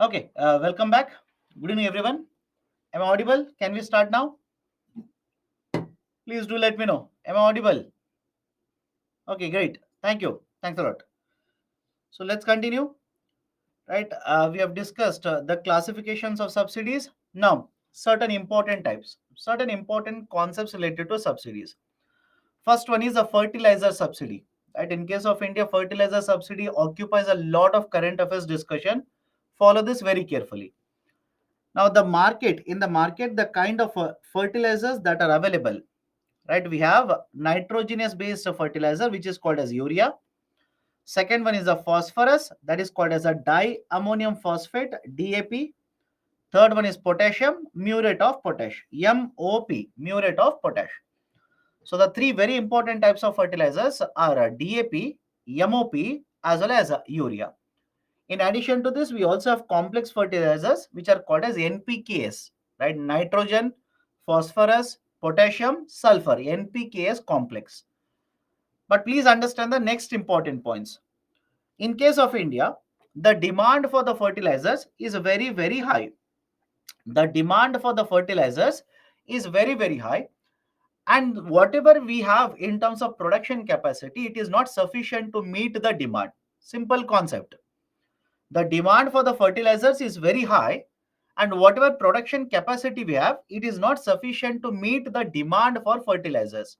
Okay, welcome back. Good evening, everyone. Am I audible? Can we start now? Please do let me know. Am I audible? Okay, great. Thank you. Thanks a lot. So let's continue. Right, we have discussed the classifications of subsidies. Now, certain important concepts related to subsidies. First one is a fertilizer subsidy. Right, in case of India, fertilizer subsidy occupies a lot of current affairs discussion. Follow this very carefully. Now, in the market, the kind of fertilizers that are available, right? We have nitrogenous based fertilizer, which is called as urea. Second one is a phosphorus, that is called as a diammonium phosphate, DAP. Third one is potassium, murate of potash, MOP, murate of potash. So the three very important types of fertilizers are DAP, MOP, as well as urea. In addition to this, we also have complex fertilizers which are called as NPKs, right? Nitrogen, phosphorus, potassium, sulfur, NPKs complex. But please understand the next important points. In case of India, the demand for the fertilizers is very, very high. The demand for the fertilizers is very, very high. And whatever we have in terms of production capacity, it is not sufficient to meet the demand. Simple concept. The demand for the fertilizers is very high, and whatever production capacity we have, it is not sufficient to meet the demand for fertilizers.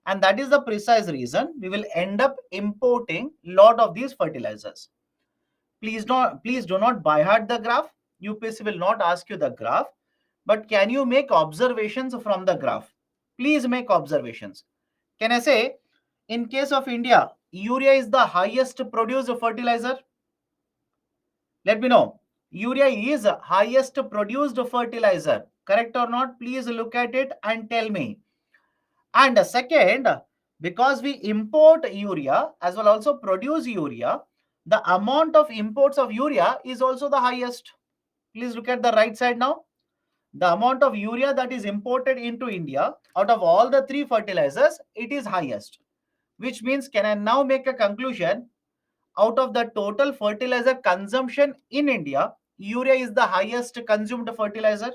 And that is the precise reason we will end up importing lot of these fertilizers. Please do not by heart the graph. UPSC will not ask you the graph, but can you make observations from the graph? Please make observations. Can I say, in case of India, urea is the highest produced fertilizer? Let me know. Urea is highest produced fertilizer. Correct or not? Please look at it and tell me. And second, because we import urea as well also produce urea, the amount of imports of urea is also the highest. Please look at the right side now. The amount of urea that is imported into India out of all the three fertilizers, it is highest. Which means, can I now make a conclusion? Out of the total fertilizer consumption in India, urea is the highest consumed fertilizer.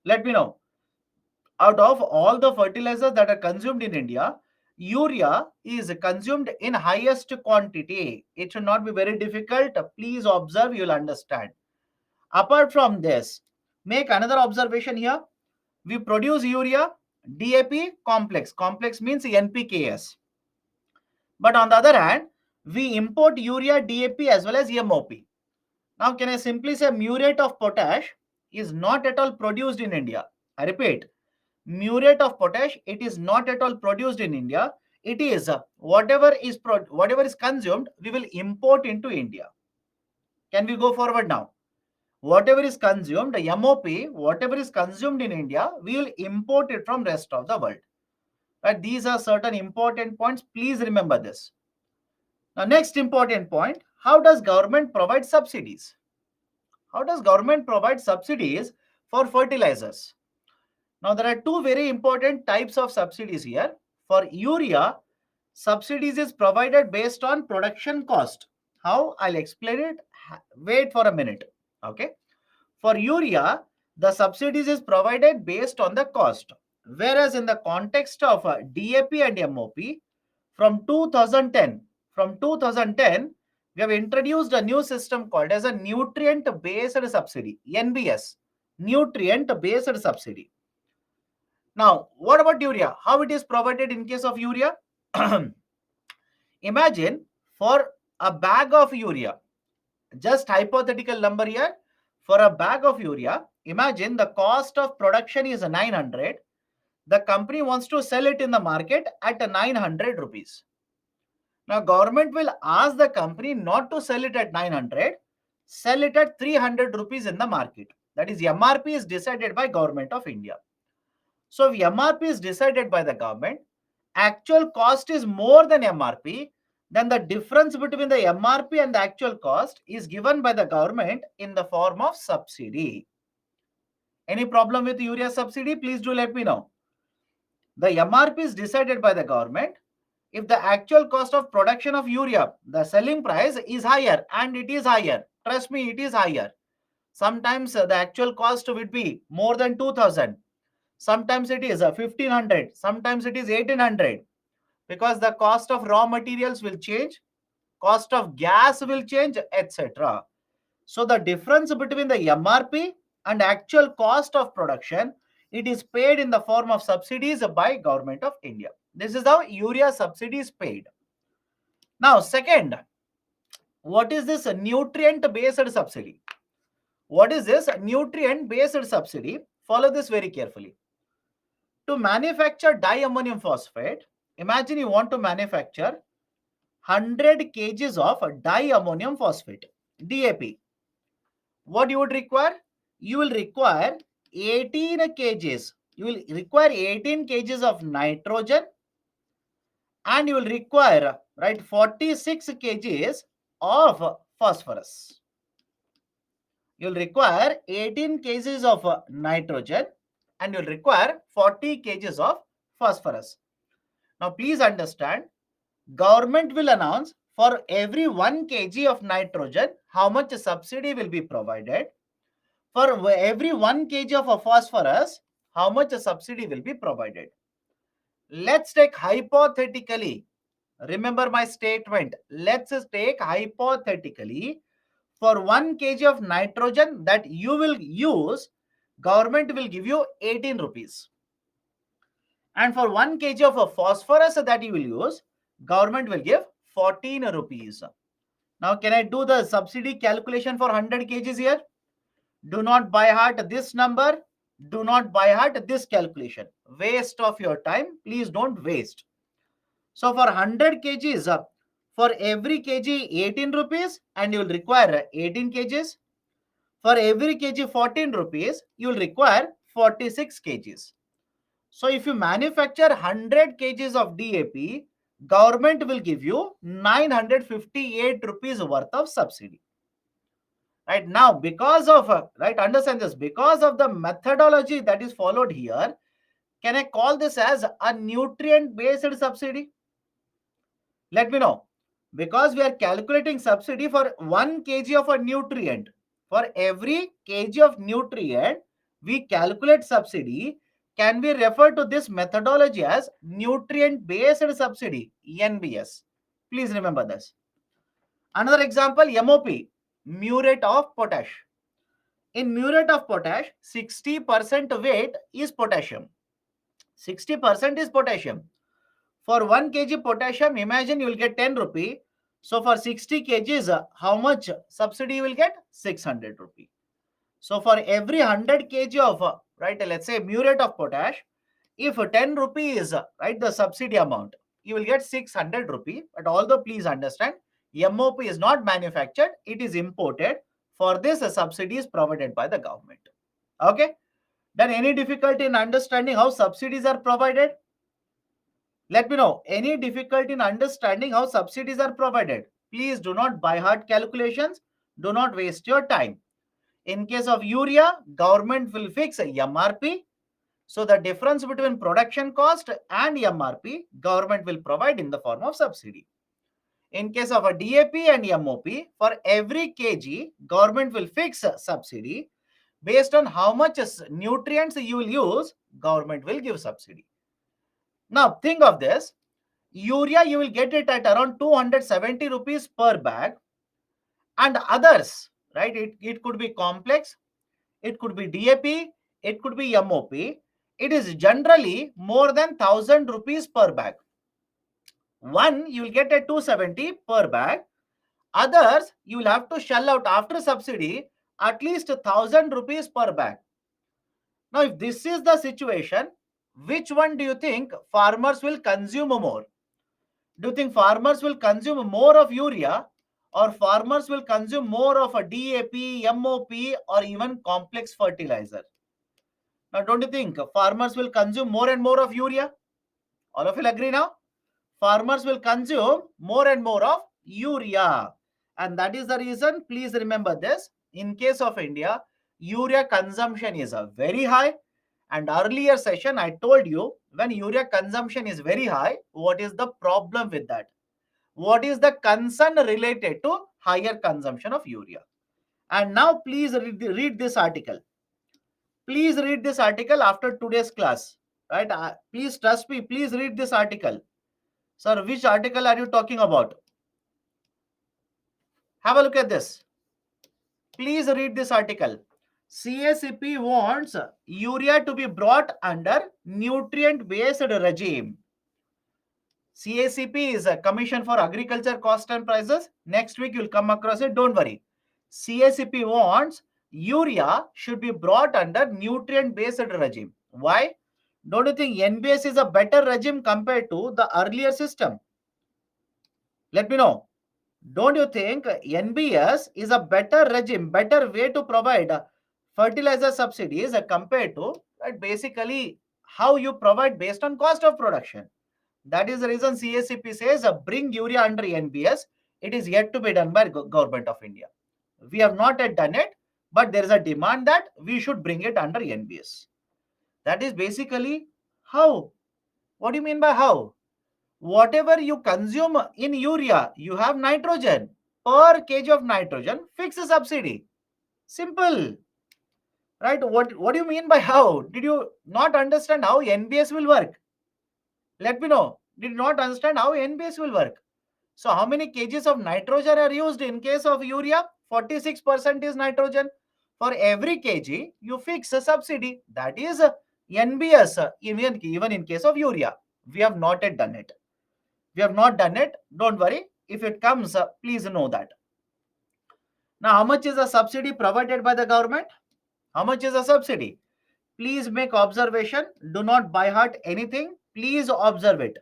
Let me know. Out of all the fertilizers that are consumed in India, urea is consumed in highest quantity. It should not be very difficult. Please observe, you'll understand. Apart from this, make another observation here. We produce urea, DAP complex. Complex means NPKs. But on the other hand, we import urea, DAP as well as MOP. Now, can I simply say murate of potash is not at all produced in India? I repeat, murate of potash, it is not at all produced in India. It is whatever is consumed, we will import into India. Can we go forward now? Whatever is consumed, MOP, whatever is consumed in India, we will import it from rest of the world. Right? These are certain important points. Please remember this. Now, next important point, how does government provide subsidies? How does government provide subsidies for fertilizers? Now, there are two very important types of subsidies here. For urea, subsidies is provided based on production cost. How? I'll explain it. Wait for a minute. Okay. For urea, the subsidies is provided based on the cost. Whereas in the context of DAP and MOP, from 2010, we have introduced a new system called as a nutrient based subsidy, NBS, nutrient based subsidy. Now, what about urea? How it is provided in case of urea? Imagine for a bag of urea, just hypothetical number here, for a bag of urea, imagine the cost of production is 900. The company wants to sell it in the market at 900 rupees. Now, government will ask the company not to sell it at 900, sell it at 300 rupees in the market. That is, MRP is decided by Government of India. So, if MRP is decided by the government, actual cost is more than MRP, then the difference between the MRP and the actual cost is given by the government in the form of subsidy. Any problem with urea subsidy? Please do let me know. The MRP is decided by the government. If the actual cost of production of urea, the selling price is higher, and it is higher, Trust me, it is higher. Sometimes the actual cost would be more than 2000. Sometimes it is 1500. Sometimes it is 1800, because the cost of raw materials will change, cost of gas will change, etc. So the difference between the MRP and actual cost of production, it is paid in the form of subsidies by Government of India. This is how urea subsidy is paid. Now, second, what is this nutrient based subsidy? What is this nutrient based subsidy? Follow this very carefully. To manufacture diammonium phosphate, imagine you want to manufacture 100 kgs of diammonium phosphate, DAP. What you would require? You will require 18 kgs. You will require 18 kgs of nitrogen, and you will require, right, 46 kgs of phosphorus. You will require 18 kgs of nitrogen, and you will require 40 kgs of phosphorus. Now please understand, government will announce for every 1 kg of nitrogen how much subsidy will be provided. For every 1 kg of a phosphorus, how much a subsidy will be provided. Let's take hypothetically, remember my statement, let's take hypothetically, for 1 kg of nitrogen that you will use, government will give you 18 rupees. And for 1 kg of a phosphorus that you will use, government will give 14 rupees. Now, can I do the subsidy calculation for 100 kgs here? Do not by heart this number. Do not by heart this calculation. Waste of your time. Please don't waste. So for 100 kgs, for every kg 18 rupees, and you will require 18 kgs. For every kg 14 rupees, you will require 46 kgs. So if you manufacture 100 kgs of DAP, government will give you 958 rupees worth of subsidy. Right now, because of, right, understand this, because of the methodology that is followed here, can I call this as a nutrient based subsidy? Let me know. Because we are calculating subsidy for 1 kg of a nutrient. For every kg of nutrient, we calculate subsidy. Can we refer to this methodology as nutrient based subsidy, NBS? Please remember this. Another example, MOP, muriate of potash. In muriate of potash, 60% weight is potassium. 60% is potassium. For 1 kg potassium, imagine you will get 10 rupee. So for 60 kgs, how much subsidy you will get? 600 rupee. So for every 100 kg of, right, let's say muriate of potash, if 10 rupee is, right, the subsidy amount, you will get 600 rupee. But although please understand, MOP is not manufactured, it is imported. For this, a subsidy is provided by the government. Okay. Then any difficulty in understanding how subsidies are provided? Let me know. Any difficulty in understanding how subsidies are provided? Please do not by heart calculations. Do not waste your time. In case of urea, government will fix a MRP. So the difference between production cost and MRP, government will provide in the form of subsidy. In case of a DAP and MOP, for every kg, government will fix a subsidy. Based on how much nutrients you will use, government will give subsidy. Now think of this. Urea, you will get it at around 270 rupees per bag. And others, right? It could be complex, it could be DAP, it could be MOP. It is generally more than 1000 rupees per bag. One, you will get at 270 per bag. Others, you will have to shell out after subsidy at least 1000 rupees per bag. Now, if this is the situation, which one do you think farmers will consume more? Do you think farmers will consume more of urea, or farmers will consume more of a DAP, MOP, or even complex fertilizer? Now, don't you think farmers will consume more and more of urea? All of you agree now? Farmers will consume more and more of urea. And that is the reason, please remember this, in case of India, urea consumption is very high. And earlier session, I told you, when urea consumption is very high, what is the problem with that? What is the concern related to higher consumption of urea? And now please read this article. Please read this article after today's class. Right? Please trust me. Please read this article. Sir, which article are you talking about? Have a look at this. Please read this article. CACP wants urea to be brought under nutrient-based regime. CACP is a Commission for Agriculture Cost and Prices. Next week you'll come across it. Don't worry. CACP wants urea should be brought under nutrient-based regime. Why? Don't you think NBS is a better regime compared to the earlier system? Let me know. Don't you think NBS is a better regime, better way to provide fertilizer subsidies compared to basically how you provide based on cost of production? That is the reason CACP says bring urea under NBS. It is yet to be done by Government of India. We have not yet done it, but there is a demand that we should bring it under NBS. That is basically how. What do you mean by how? Whatever you consume in urea, you have nitrogen. Per kg of nitrogen, fix a subsidy. Simple. Right? What do you mean by how? Did you not understand how NBS will work? Let me know. Did you not understand how NBS will work? So how many kgs of nitrogen are used in case of urea? 46% is nitrogen. For every kg, you fix a subsidy. That is NBS, even in case of urea. We have not yet done it. We have not done it. Don't worry. If it comes, please know that. Now, how much is the subsidy provided by the government? How much is the subsidy? Please make observation. Do not by heart anything. Please observe it.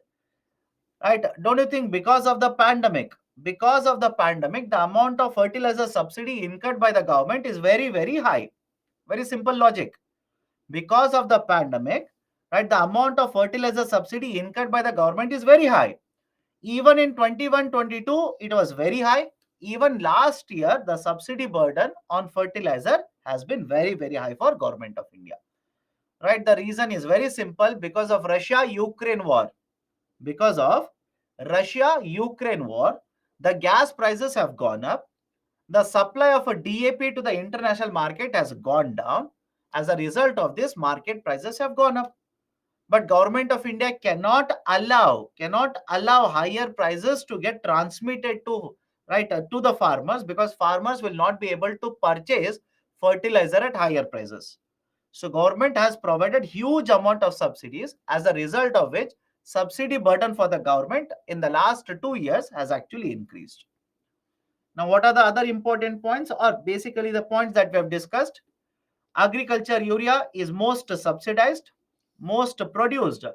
Right? Don't you think because of the pandemic, the amount of fertilizer subsidy incurred by the government is very, very high. Very simple logic. Because of the pandemic, right, the amount of fertilizer subsidy incurred by the government is very high. Even in 21-22, it was very high. Even last year, the subsidy burden on fertilizer has been very, very high for Government of India. Right? The reason is very simple, because of Russia-Ukraine war. Because of Russia-Ukraine war, the gas prices have gone up. The supply of a DAP to the international market has gone down. As a result of this, market prices have gone up. But Government of India cannot allow higher prices to get transmitted to to the farmers, because farmers will not be able to purchase fertilizer at higher prices. So government has provided huge amount of subsidies, as a result of which subsidy burden for the government in the last 2 years has actually increased. Now, what are the other important points, or basically the points that we have discussed? Agriculture urea is most subsidized, most produced,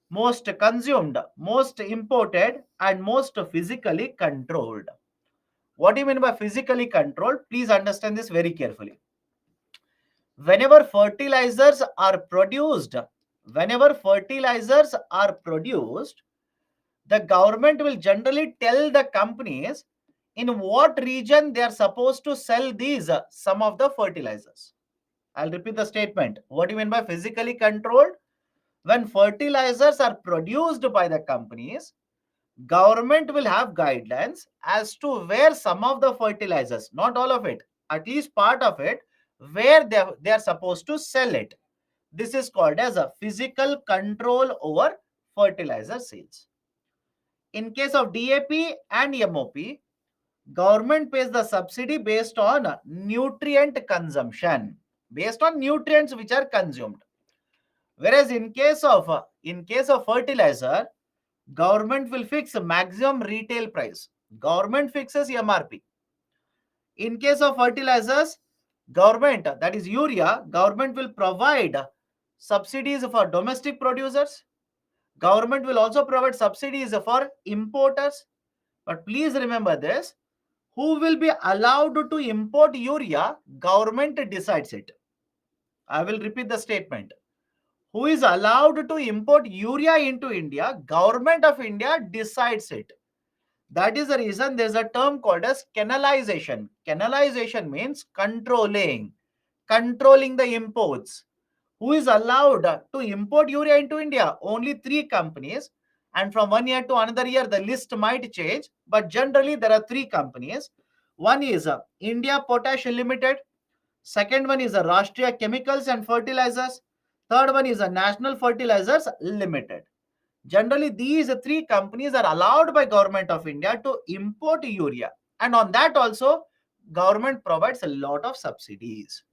most consumed, most imported, and most physically controlled. What do you mean by physically controlled? Please understand this very carefully. Whenever fertilizers are produced, whenever fertilizers are produced, the government will generally tell the companies in what region they are supposed to sell these some of the fertilizers. I'll repeat the statement. What do you mean by physically controlled? When fertilizers are produced by the companies, government will have guidelines as to where some of the fertilizers, not all of it, at least part of it, where they are supposed to sell it. This is called as a physical control over fertilizer sales. In case of DAP and MOP, government pays the subsidy based on nutrient consumption, based on nutrients which are consumed. Whereas in case of fertilizer, government will fix a maximum retail price. Government fixes MRP. In case of fertilizers, government, that is urea, government will provide subsidies for domestic producers. Government will also provide subsidies for importers. But please remember this, who will be allowed to import urea? Government decides it. I will repeat the statement. Who is allowed to import urea into India? Government of India decides it. That is the reason there is a term called as canalization. Canalization means controlling the imports. Who is allowed to import urea into India? Only 3 companies. And from one year to another year, the list might change. But generally, there are 3 companies. One is India Potash Limited. Second one is Rashtriya Chemicals and Fertilizers. Third one is National Fertilizers Limited. Generally, these three companies are allowed by Government of India to import urea, and on that also, government provides a lot of subsidies.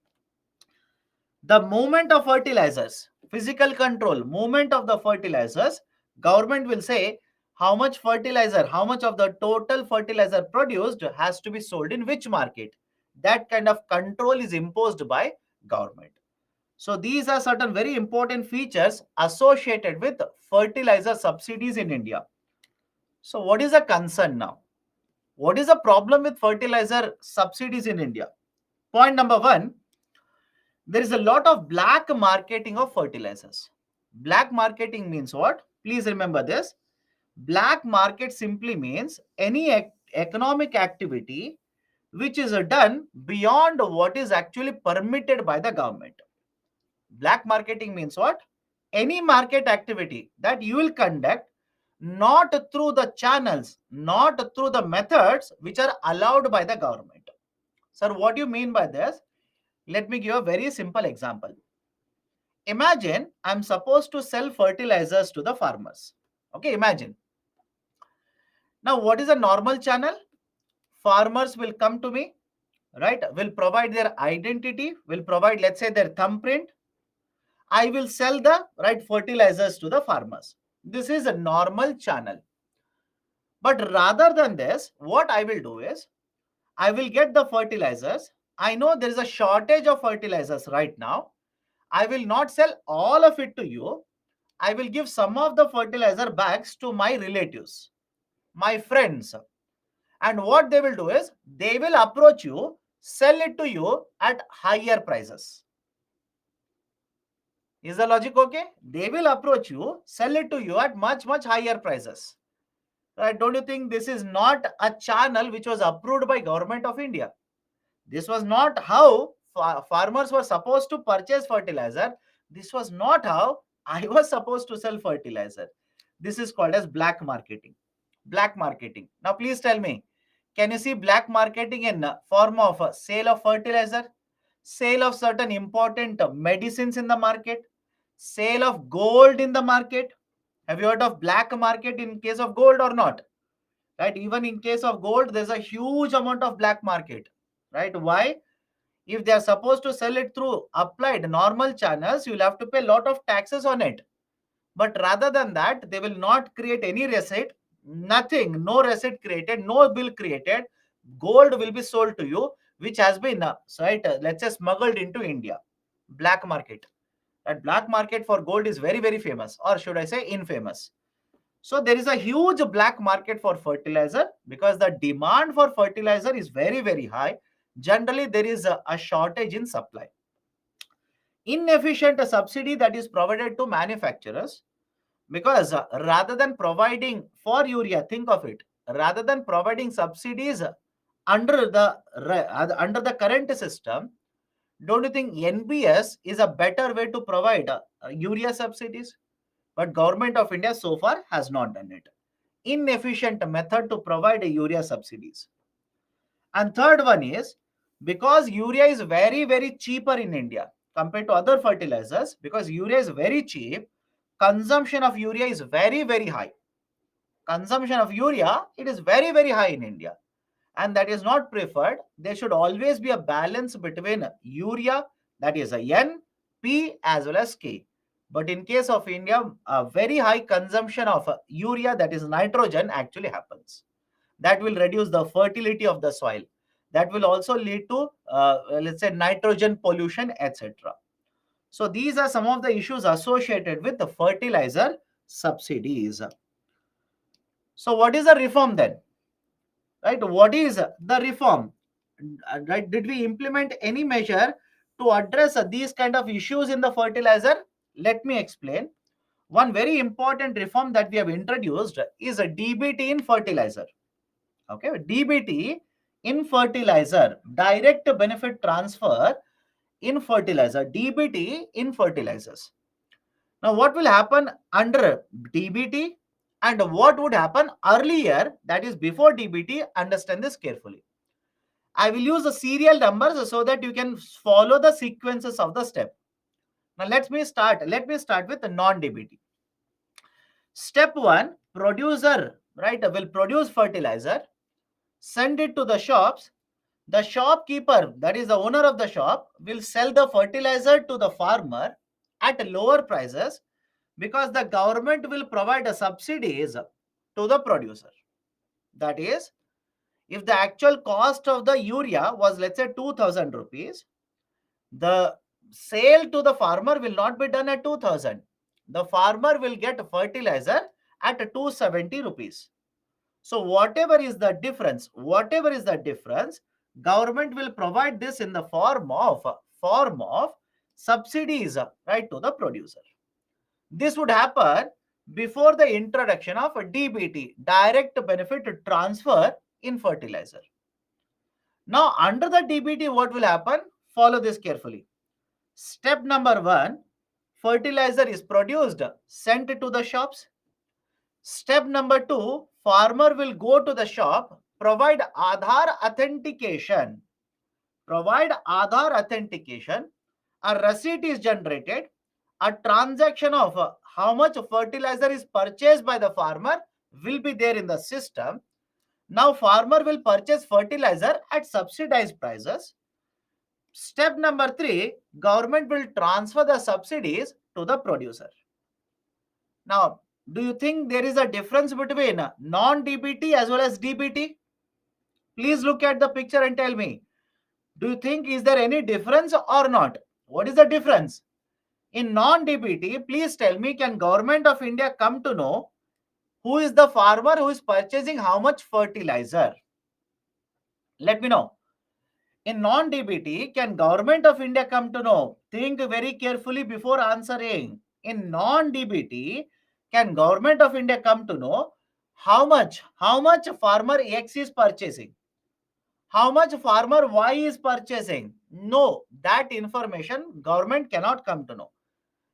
The movement of fertilizers, physical control, movement of the fertilizers, government will say how much fertilizer, how much of the total fertilizer produced has to be sold in which market. That kind of control is imposed by government. So these are certain very important features associated with fertilizer subsidies in India. So what is the concern now? What is the problem with fertilizer subsidies in India? Point number one, there is a lot of black marketing of fertilizers. Black marketing means what? Please remember this. Black market simply means any economic activity which is done beyond what is actually permitted by the government. Black marketing means what? Any market activity that you will conduct not through the channels, not through the methods which are allowed by the government. Sir, what do you mean by this? Let me give a very simple example. Imagine I'm supposed to sell fertilizers to the farmers. Okay, imagine. Now, what is a normal channel? Farmers will come to me, right? Will provide their identity, will provide, let's say, their thumbprint. I will sell the right fertilizers to the farmers. This is a normal channel. But rather than this, what I will do is I will get the fertilizers. I know there is a shortage of fertilizers right now. I will not sell all of it to you. I will give some of the fertilizer bags to my relatives, my friends. And what they will do is they will approach you, sell it to you at higher prices. Is the logic okay? They will approach you, sell it to you at much, much higher prices. Right? Don't you think this is not a channel which was approved by Government of India? This was not how farmers were supposed to purchase fertilizer. This was not how I was supposed to sell fertilizer. This is called as black marketing. Black marketing. Now, please tell me, can you see black marketing in form of sale of fertilizer, sale of certain important medicines in the market, sale of gold in the market? Have you heard of black market in case of gold or not? Right? Even in case of gold, there's a huge amount of black market. Right? Why? If they are supposed to sell it through applied normal channels, you'll have to pay a lot of taxes on it. But rather than that, they will not create any receipt, nothing, no receipt created, no bill created. Gold will be sold to you, which has been, right, let's say, smuggled into India. Black market. That black market for gold is very, very famous, or should I say, infamous. So there is a huge black market for fertilizer because the demand for fertilizer is very, very high. Generally, there is a shortage in supply. Inefficient subsidy that is provided to manufacturers because rather than providing for urea, think of it, rather than providing subsidies under the current system, don't you think NBS is a better way to provide urea subsidies? But Government of India so far has not done it. Inefficient method to provide urea subsidies. And third one is because urea is very, very cheaper in India compared to other fertilizers, because urea is very cheap, consumption of urea is very, very high. Consumption of urea, it is very, very high in India. And that is not preferred. There should always be a balance between urea, that is a N, P as well as K. But in case of India, a very high consumption of urea, that is nitrogen, actually happens. That will reduce the fertility of the soil. That will also lead to, let's say, nitrogen pollution, etc. So these are some of the issues associated with the fertilizer subsidies. So what is the reform then? Right? What is the reform? Right? Did we implement any measure to address these kind of issues in the fertilizer? Let me explain. One very important reform that we have introduced is a DBT in fertilizer. Okay, DBT in fertilizer, direct benefit transfer in fertilizer, DBT in fertilizers. Now, what will happen under DBT and what would happen earlier, that is before DBT? Understand this carefully. I will use the serial numbers so that you can follow the sequences of the step. Now let me start with the non-DBT. Step 1, producer, right, will produce fertilizer, send it to the shops. The shopkeeper, that is the owner of the shop, will sell the fertilizer to the farmer at lower prices because the government will provide a subsidies to the producer. That is, if the actual cost of the urea was, let's say, 2000 rupees, the sale to the farmer will not be done at 2000. The farmer will get fertilizer at 270 rupees. So whatever is the difference, government will provide this in the form of subsidies, right, to the producer. This would happen before the introduction of DBT, direct benefit transfer in fertilizer. Now, under the DBT, what will happen? Follow this carefully. Step number 1, fertilizer is produced, sent to the shops. Step number 2, farmer will go to the shop, provide Aadhaar authentication. A receipt is generated. A transaction of how much fertilizer is purchased by the farmer will be there in the system. Now, farmer will purchase fertilizer at subsidized prices. Step number 3, government will transfer the subsidies to the producer. Now, do you think there is a difference between non-DBT as well as DBT? Please look at the picture and tell me. Do you think is there any difference or not? What is the difference? In non-DBT, please tell me, can government of India come to know who is the farmer who is purchasing how much fertilizer? Let me know. In non-DBT, can government of India come to know? Think very carefully before answering. In non-DBT, can government of India come to know how much farmer X is purchasing? How much farmer Y is purchasing? No, that information government cannot come to know.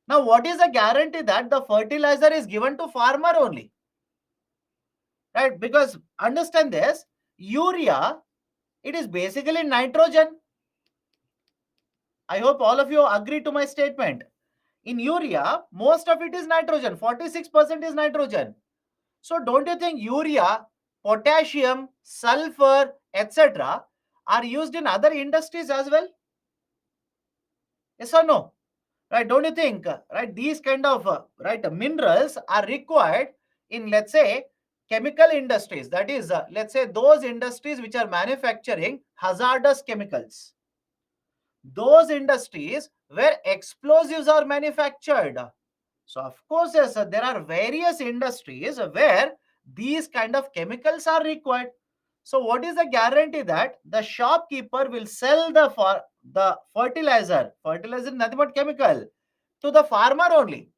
Now, what is the guarantee that the fertilizer is given to farmer only? Right? Because understand this, urea, it is basically nitrogen. I hope all of you agree to my statement. In urea, most of it is nitrogen, 46% is nitrogen. So don't you think urea, potassium, sulfur, etc. are used in other industries as well? Yes or no? Right? Don't you think, right, these kind of minerals are required in, let's say, chemical industries? That is, let's say, those industries which are manufacturing hazardous chemicals. Those industries where explosives are manufactured. So of course, yes, there are various industries where these kind of chemicals are required. So what is the guarantee that the shopkeeper will sell the fertilizer? Fertilizer is nothing but chemical to the farmer only.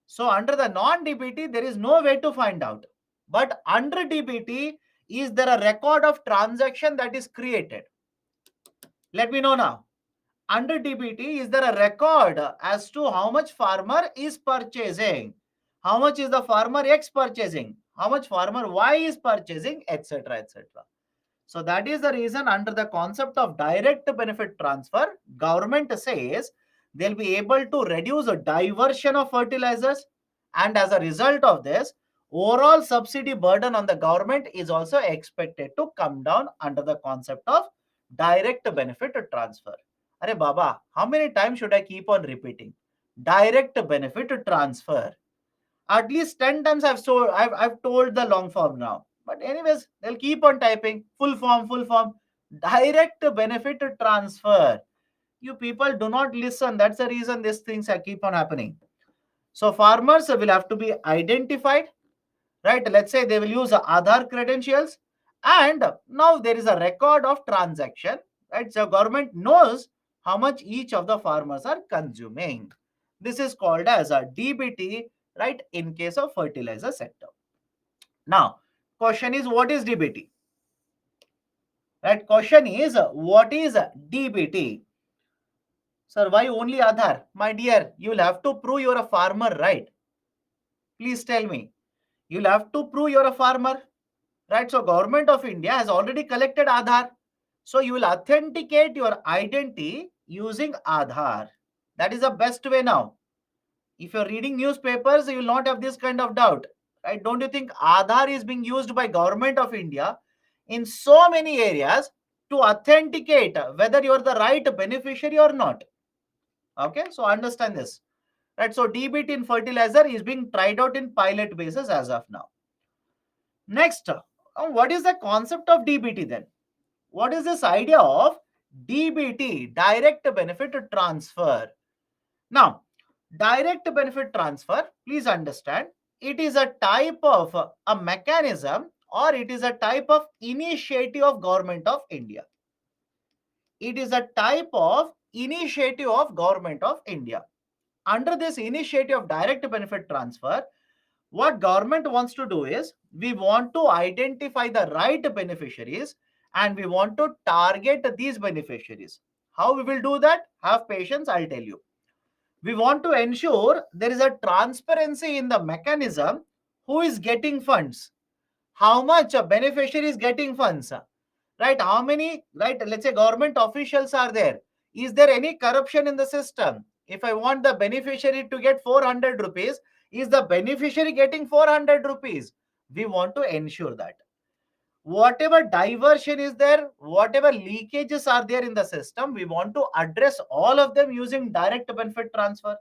So under the non-DBT, there is no way to find out. But under DBT, is there a record of transaction that is created? Let me know now. Under DBT, is there a record as to how much farmer is purchasing? How much is the farmer X purchasing? How much farmer Y is purchasing, etc., etc. So that is the reason under the concept of direct benefit transfer, government says they'll be able to reduce a diversion of fertilizers, and as a result of this, overall subsidy burden on the government is also expected to come down under the concept of direct benefit transfer. Arey Baba, how many times should I keep on repeating? Direct benefit transfer. At least 10 times I've told the long form now. But anyways, they'll keep on typing full form. Direct benefit transfer. You people do not listen. That's the reason these things are keep on happening. So farmers will have to be identified, right? Let's say they will use Aadhaar credentials, and now there is a record of transaction, right? So government knows how much each of the farmers are consuming. This is called as a DBT, right, in case of fertilizer sector. Now, question is, what is DBT? Right, question is, what is DBT? Sir, why only Aadhaar? My dear, you will have to prove you're a farmer, right? Please tell me. You'll have to prove you're a farmer, right? So government of India has already collected Aadhaar. So you will authenticate your identity using Aadhaar. That is the best way now. If you're reading newspapers, you will not have this kind of doubt, right? Don't you think Aadhaar is being used by government of India in so many areas to authenticate whether you're the right beneficiary or not? Okay, so understand this, right? So DBT in fertilizer is being tried out in pilot basis as of now. Next, what is the concept of DBT then? What is this idea of DBT, direct benefit transfer? Now, direct benefit transfer, please understand, it is a type of a mechanism, or it is a type of initiative of government of India. It is a type of initiative of government of India. Under this initiative of direct benefit transfer, what government wants to do is, we want to identify the right beneficiaries and we want to target these beneficiaries. How we will do that? Have patience, I'll tell you. We want to ensure there is a transparency in the mechanism. Who is getting funds? How much a beneficiary is getting funds? Right? How many, right? Let's say government officials are there. Is there any corruption in the system? If I want the beneficiary to get 400 rupees, is the beneficiary getting 400 rupees? We want to ensure that. Whatever diversion is there, whatever leakages are there in the system, we want to address all of them using direct benefit transfer.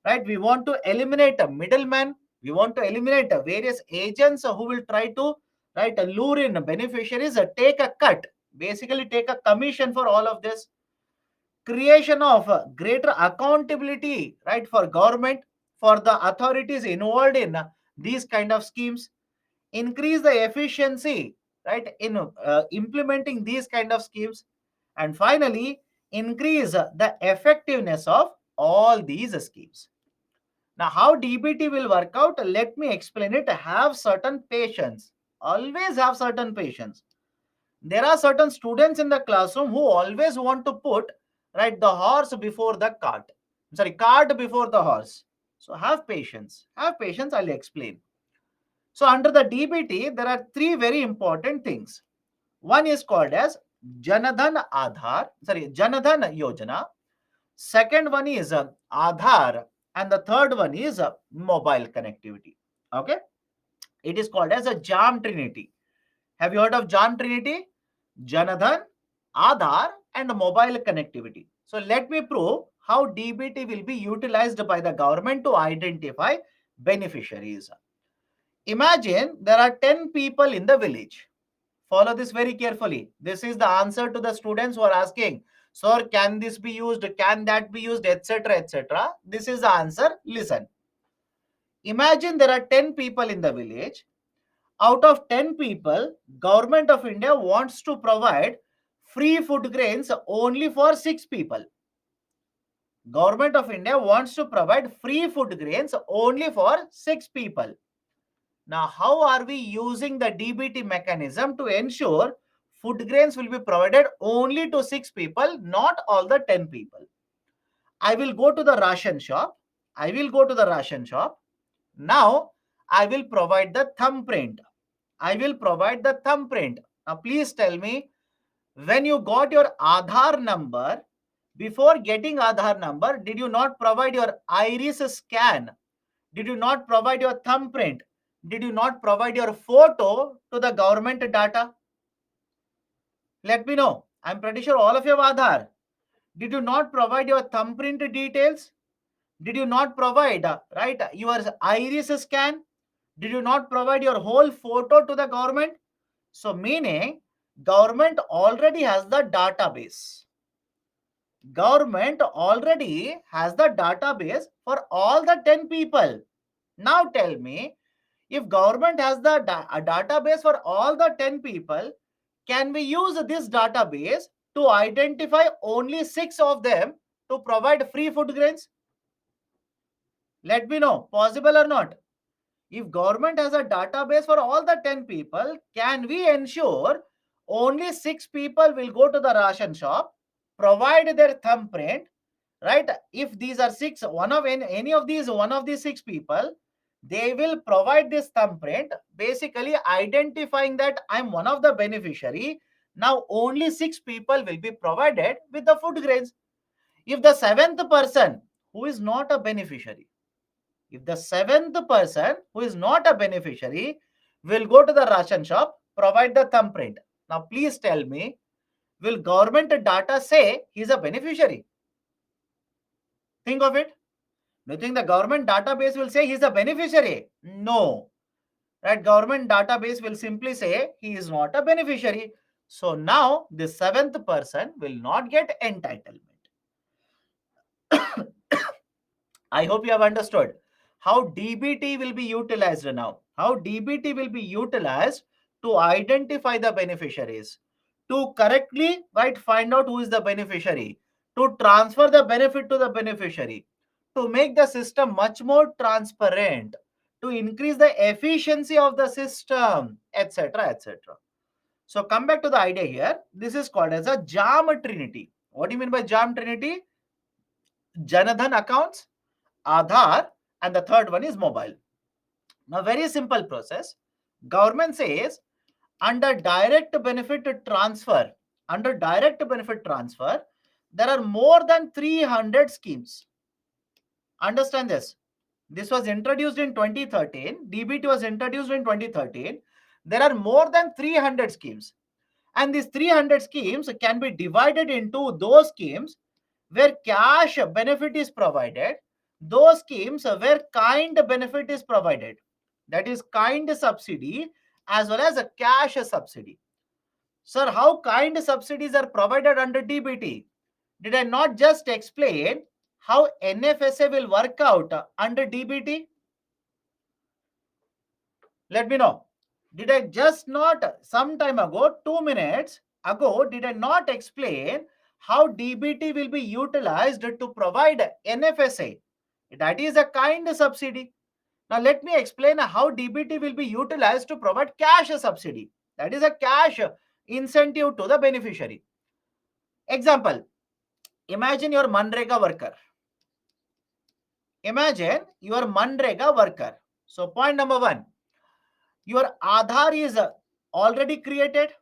Right? We want to eliminate a middleman. We want to eliminate various agents who will try to, right, lure in beneficiaries, take a cut, basically take a commission for all of this. Creation of greater accountability, right, for government, for the authorities involved in these kind of schemes. Increase the efficiency, right, in implementing these kind of schemes. And finally, increase the effectiveness of all these schemes. Now, how DBT will work out, let me explain it. Have certain patience. Always have certain patience. There are certain students in the classroom who always want to put, right, the horse before the cart. Sorry, cart before the horse. So have patience. Have patience, I'll explain. So under the DBT, there are three very important things. One is called as Janadhan Yojana. Second one is Aadhaar, and the third one is mobile connectivity. Okay, it is called as a Jam Trinity. Have you heard of Jam Trinity? Janadhan, Aadhaar, and mobile connectivity. So let me prove how DBT will be utilized by the government to identify beneficiaries. Imagine there are 10 people in the village. Follow this very carefully. This is the answer to the students who are asking, sir, can this be used? Can that be used? Etc. etc. This is the answer. Listen. Imagine there are 10 people in the village. Out of 10 people, Government of India wants to provide free food grains only for 6 people. Government of India wants to provide free food grains only for 6 people. Now, how are we using the DBT mechanism to ensure food grains will be provided only to 6 people, not all the 10 people? I will go to the ration shop. I will go to the ration shop. Now, I will provide the thumbprint. I will provide the thumbprint. Now, please tell me, when you got your Aadhaar number, before getting Aadhaar number, did you not provide your iris scan? Did you not provide your thumbprint? Did you not provide your photo to the government data? Let me know. I'm pretty sure all of you have Aadhaar. Did you not provide your thumbprint details? Did you not provide, right, your iris scan? Did you not provide your whole photo to the government? So meaning, government already has the database. Government already has the database for all the 10 people. Now tell me, if government has the a database for all the 10 people, can we use this database to identify only 6 of them to provide free food grains? Let me know, possible or not? If government has a database for all the 10 people, can we ensure only 6 people will go to the ration shop, provide their thumbprint, right? If these are 6, one of any of these, one of these 6 people, they will provide this thumbprint, basically identifying that I'm one of the beneficiary. Now only 6 people will be provided with the food grains. If the seventh person who is not a beneficiary, if the seventh person who is not a beneficiary will go to the ration shop, provide the thumbprint. Now please tell me, will government data say he is a beneficiary? Think of it. Do you think the government database will say he is a beneficiary? No. Right? Government database will simply say he is not a beneficiary. So now the seventh person will not get entitlement. I hope you have understood how DBT will be utilized now. How DBT will be utilized to identify the beneficiaries, to correctly find out who is the beneficiary, to transfer the benefit to the beneficiary, to make the system much more transparent, to increase the efficiency of the system, etc. etc. So come back to the idea here. This is called as a JAM Trinity. What do you mean by JAM Trinity? Janadhan accounts, Aadhaar, and the third one is mobile. Now, very simple process. Government says under direct benefit transfer, there are more than 300 schemes. Understand this. This was introduced in 2013. DBT was introduced in 2013. There are more than 300 schemes. And these 300 schemes can be divided into those schemes where cash benefit is provided, those schemes where kind benefit is provided, that is kind subsidy as well as a cash subsidy. Sir, how kind subsidies are provided under DBT? Did I not just explain how NFSA will work out under DBT? Let me know. Did I just not some time ago, 2 minutes ago, did I not explain how DBT will be utilized to provide NFSA? That is a kind subsidy. Now let me explain how DBT will be utilized to provide cash subsidy. That is a cash incentive to the beneficiary. Example, imagine your Manrega worker. Imagine your Manrega worker. So point number one, your Aadhaar is already created,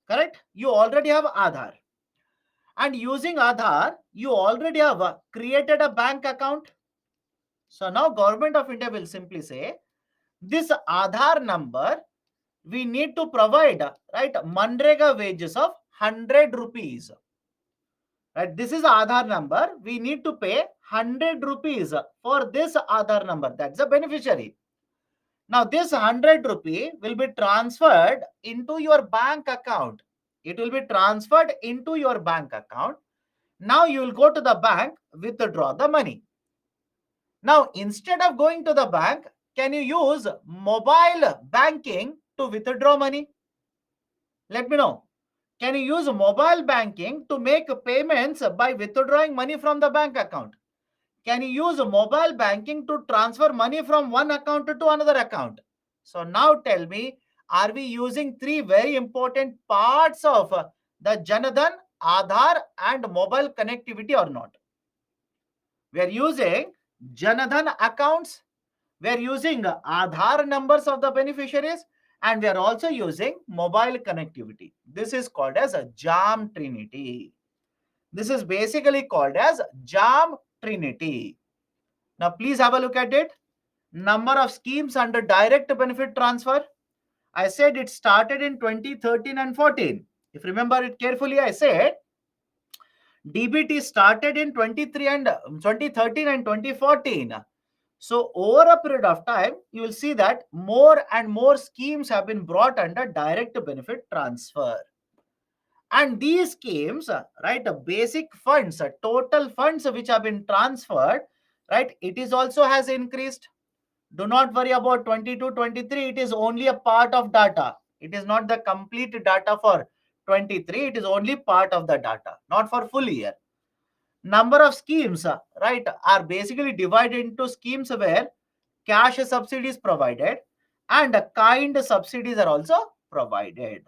correct? You already have Aadhaar. And using Aadhaar, you already have created a bank account. So now Government of India will simply say, this Aadhaar number, we need to provide, Manrega wages of 100 rupees. Right? This is Aadhaar number. We need to pay 100 rupees for this Aadhaar number. That's the beneficiary. Now, this 100 rupee will be transferred into your bank account. It will be transferred into your bank account. Now, you will go to the bank, withdraw the money. Now, instead of going to the bank, can you use mobile banking to withdraw money? Let me know. Can you use mobile banking to make payments by withdrawing money from the bank account? Can you use mobile banking to transfer money from one account to another account? So now tell me, are we using three very important parts of the Janadhan, Aadhaar and mobile connectivity or not? We are using Janadhan accounts, we are using Aadhaar numbers of the beneficiaries, and we are also using mobile connectivity. This is called as a JAM Trinity. This is basically called as JAM Trinity. Now, please have a look at it. Number of schemes under direct benefit transfer. I said it started in 2013 and 14. If you remember it carefully, I said DBT started in 2013 and 2014. So over a period of time, you will see that more and more schemes have been brought under direct benefit transfer. And these schemes, basic funds, total funds which have been transferred, it is also has increased. Do not worry about 22, 23. It is only a part of data. It is not the complete data for 23. It is only part of the data, not for full year. Number of schemes, are basically divided into schemes where cash subsidies provided and kind subsidies are also provided.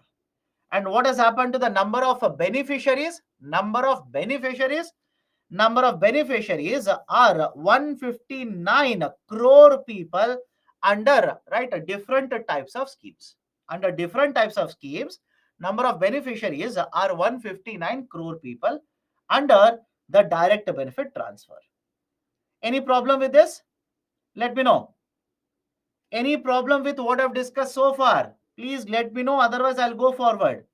And what has happened to the number of beneficiaries? Number of beneficiaries are 159 crore people under different types of schemes. Under different types of schemes, number of beneficiaries are 159 crore people under the direct benefit transfer. Any problem with this? Let me know. Any problem with what I've discussed so far? Please let me know, otherwise I'll go forward.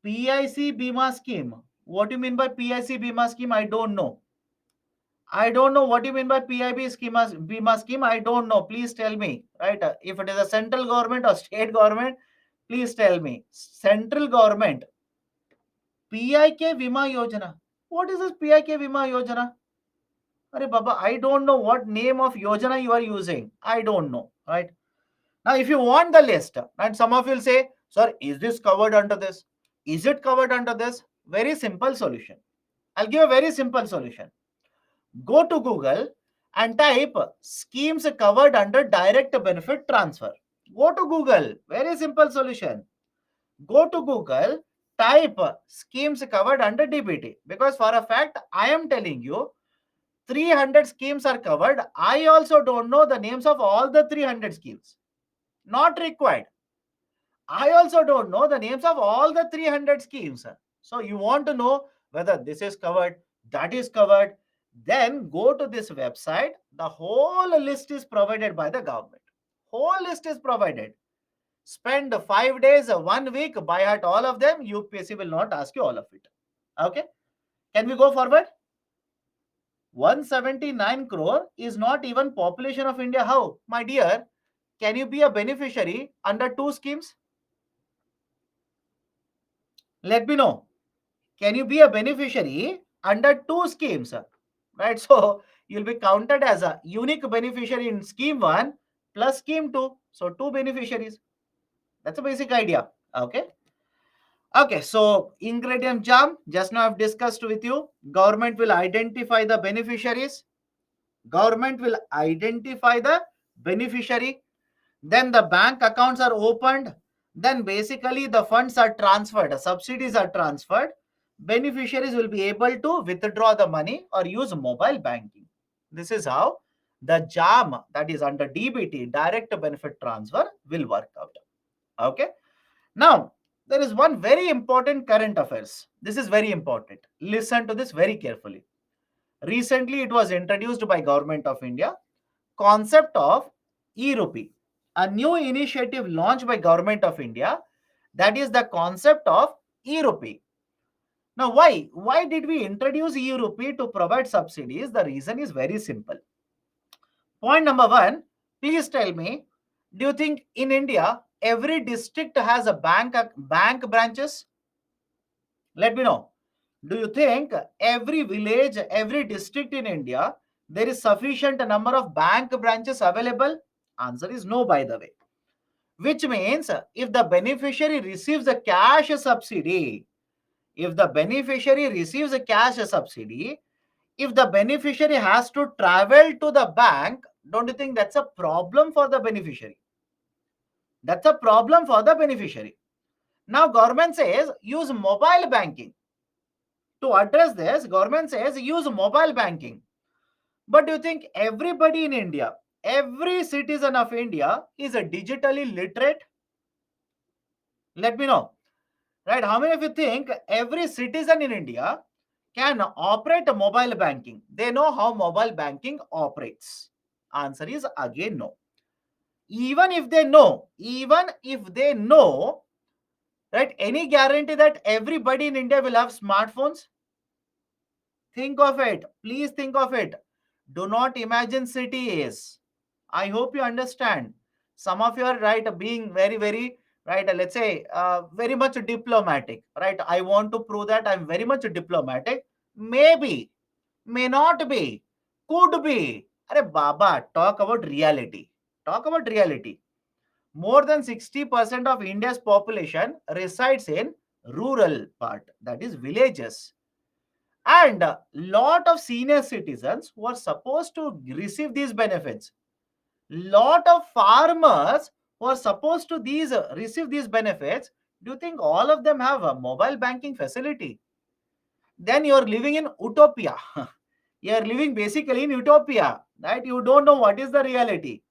PIC Bima scheme. What do you mean by PIC Bima scheme? I don't know. I don't know what you mean by PIB schema, Bima scheme. I don't know. Please tell me. Right? If it is a central government or state government, please tell me. Central government. PIK Bima Yojana. What is this PIK Bima Yojana? Arey Baba, I don't know what name of Yojana you are using. I don't know. Right? Now, if you want the list, and some of you will say, sir, is this covered under this? Is it covered under this? Very simple solution. I'll give a very simple solution. Go to Google and type schemes covered under direct benefit transfer. Go to Google. Very simple solution. Go to Google, type schemes covered under DBT. Because for a fact, I am telling you, 300 schemes are covered. I also don't know the names of all the 300 schemes. Not required. I also don't know the names of all the 300 schemes. So you want to know whether this is covered, that is covered, then go to this website. The whole list is provided by the government. Whole list is provided. Spend 5 days, 1 week, by heart all of them. UPSC will not ask you all of it. Okay. Can we go forward? 179 crore is not even population of India. How? My dear, can you be a beneficiary under 2 schemes? Let me know. Can you be a beneficiary under 2 schemes? Right? So you'll be counted as a unique beneficiary in scheme 1 plus scheme 2. So 2 beneficiaries. That's a basic idea. Okay. Okay. So ingredient jam, just now I've discussed with you. Government will identify the beneficiaries. Government will identify the beneficiary. Then the bank accounts are opened. Then basically the funds are transferred, subsidies are transferred. Beneficiaries will be able to withdraw the money or use mobile banking. This is how the JAM, that is under DBT, direct benefit transfer, will work out. Okay. Now, there is one very important current affairs. This is very important. Listen to this very carefully. Recently, it was introduced by Government of India, concept of e-rupee, a new initiative launched by Government of India, that is the concept of e-rupee. Now, why did we introduce e-rupee to provide subsidies? The reason is very simple. Point number one, please tell me, do you think in India every district has a bank branches? Let me know. Do you think every village, every district in India, there is sufficient number of bank branches available? Answer is no, by the way. Which means if the beneficiary receives a cash subsidy, if the beneficiary receives a cash subsidy, if the beneficiary has to travel to the bank, don't you think that's a problem for the beneficiary? That's a problem for the beneficiary. Now government says use mobile banking. To address this, government says use mobile banking. But do you think everybody in India, every citizen of India is a digitally literate? Let me know. Right? How many of you think every citizen in India can operate a mobile banking? They know how mobile banking operates. Answer is again no. Even if they know, right? Any guarantee that everybody in India will have smartphones? Think of it. Please think of it. Do not imagine city is. I hope you understand. Some of you are right being very right. Let's say very much diplomatic. Right. I want to prove that I'm very much diplomatic. Maybe, may not be, could be. Are Baba, talk about reality. Talk about reality. More than 60% of India's population resides in rural part, that is villages, and a lot of senior citizens who are supposed to receive these benefits, lot of farmers who are supposed to receive these benefits. Do you think all of them have a mobile banking facility? Then you are living in utopia. You are living basically in utopia, right? You don't know what is the reality.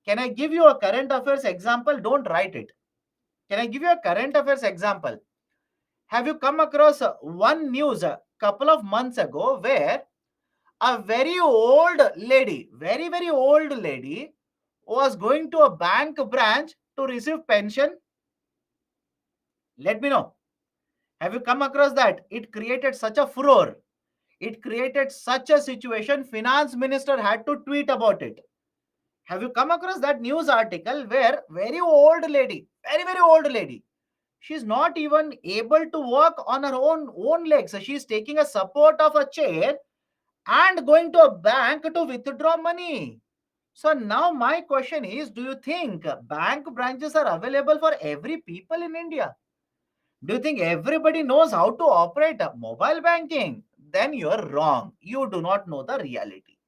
Can I give you a current affairs example? Don't write it. Can I give you a current affairs example? Have you come across one news a couple of months ago where a very old lady, very, very old lady, was going to a bank branch to receive pension? Let me know. Have you come across that? It created such a furor. It created such a situation. Finance minister had to tweet about it. Have you come across that news article where very old lady, very, very old lady, she's not even able to walk on her own legs. She's taking a support of a chair and going to a bank to withdraw money. So now my question is, do you think bank branches are available for every people in India? Do you think everybody knows how to operate mobile banking? Then you are wrong. You do not know the reality.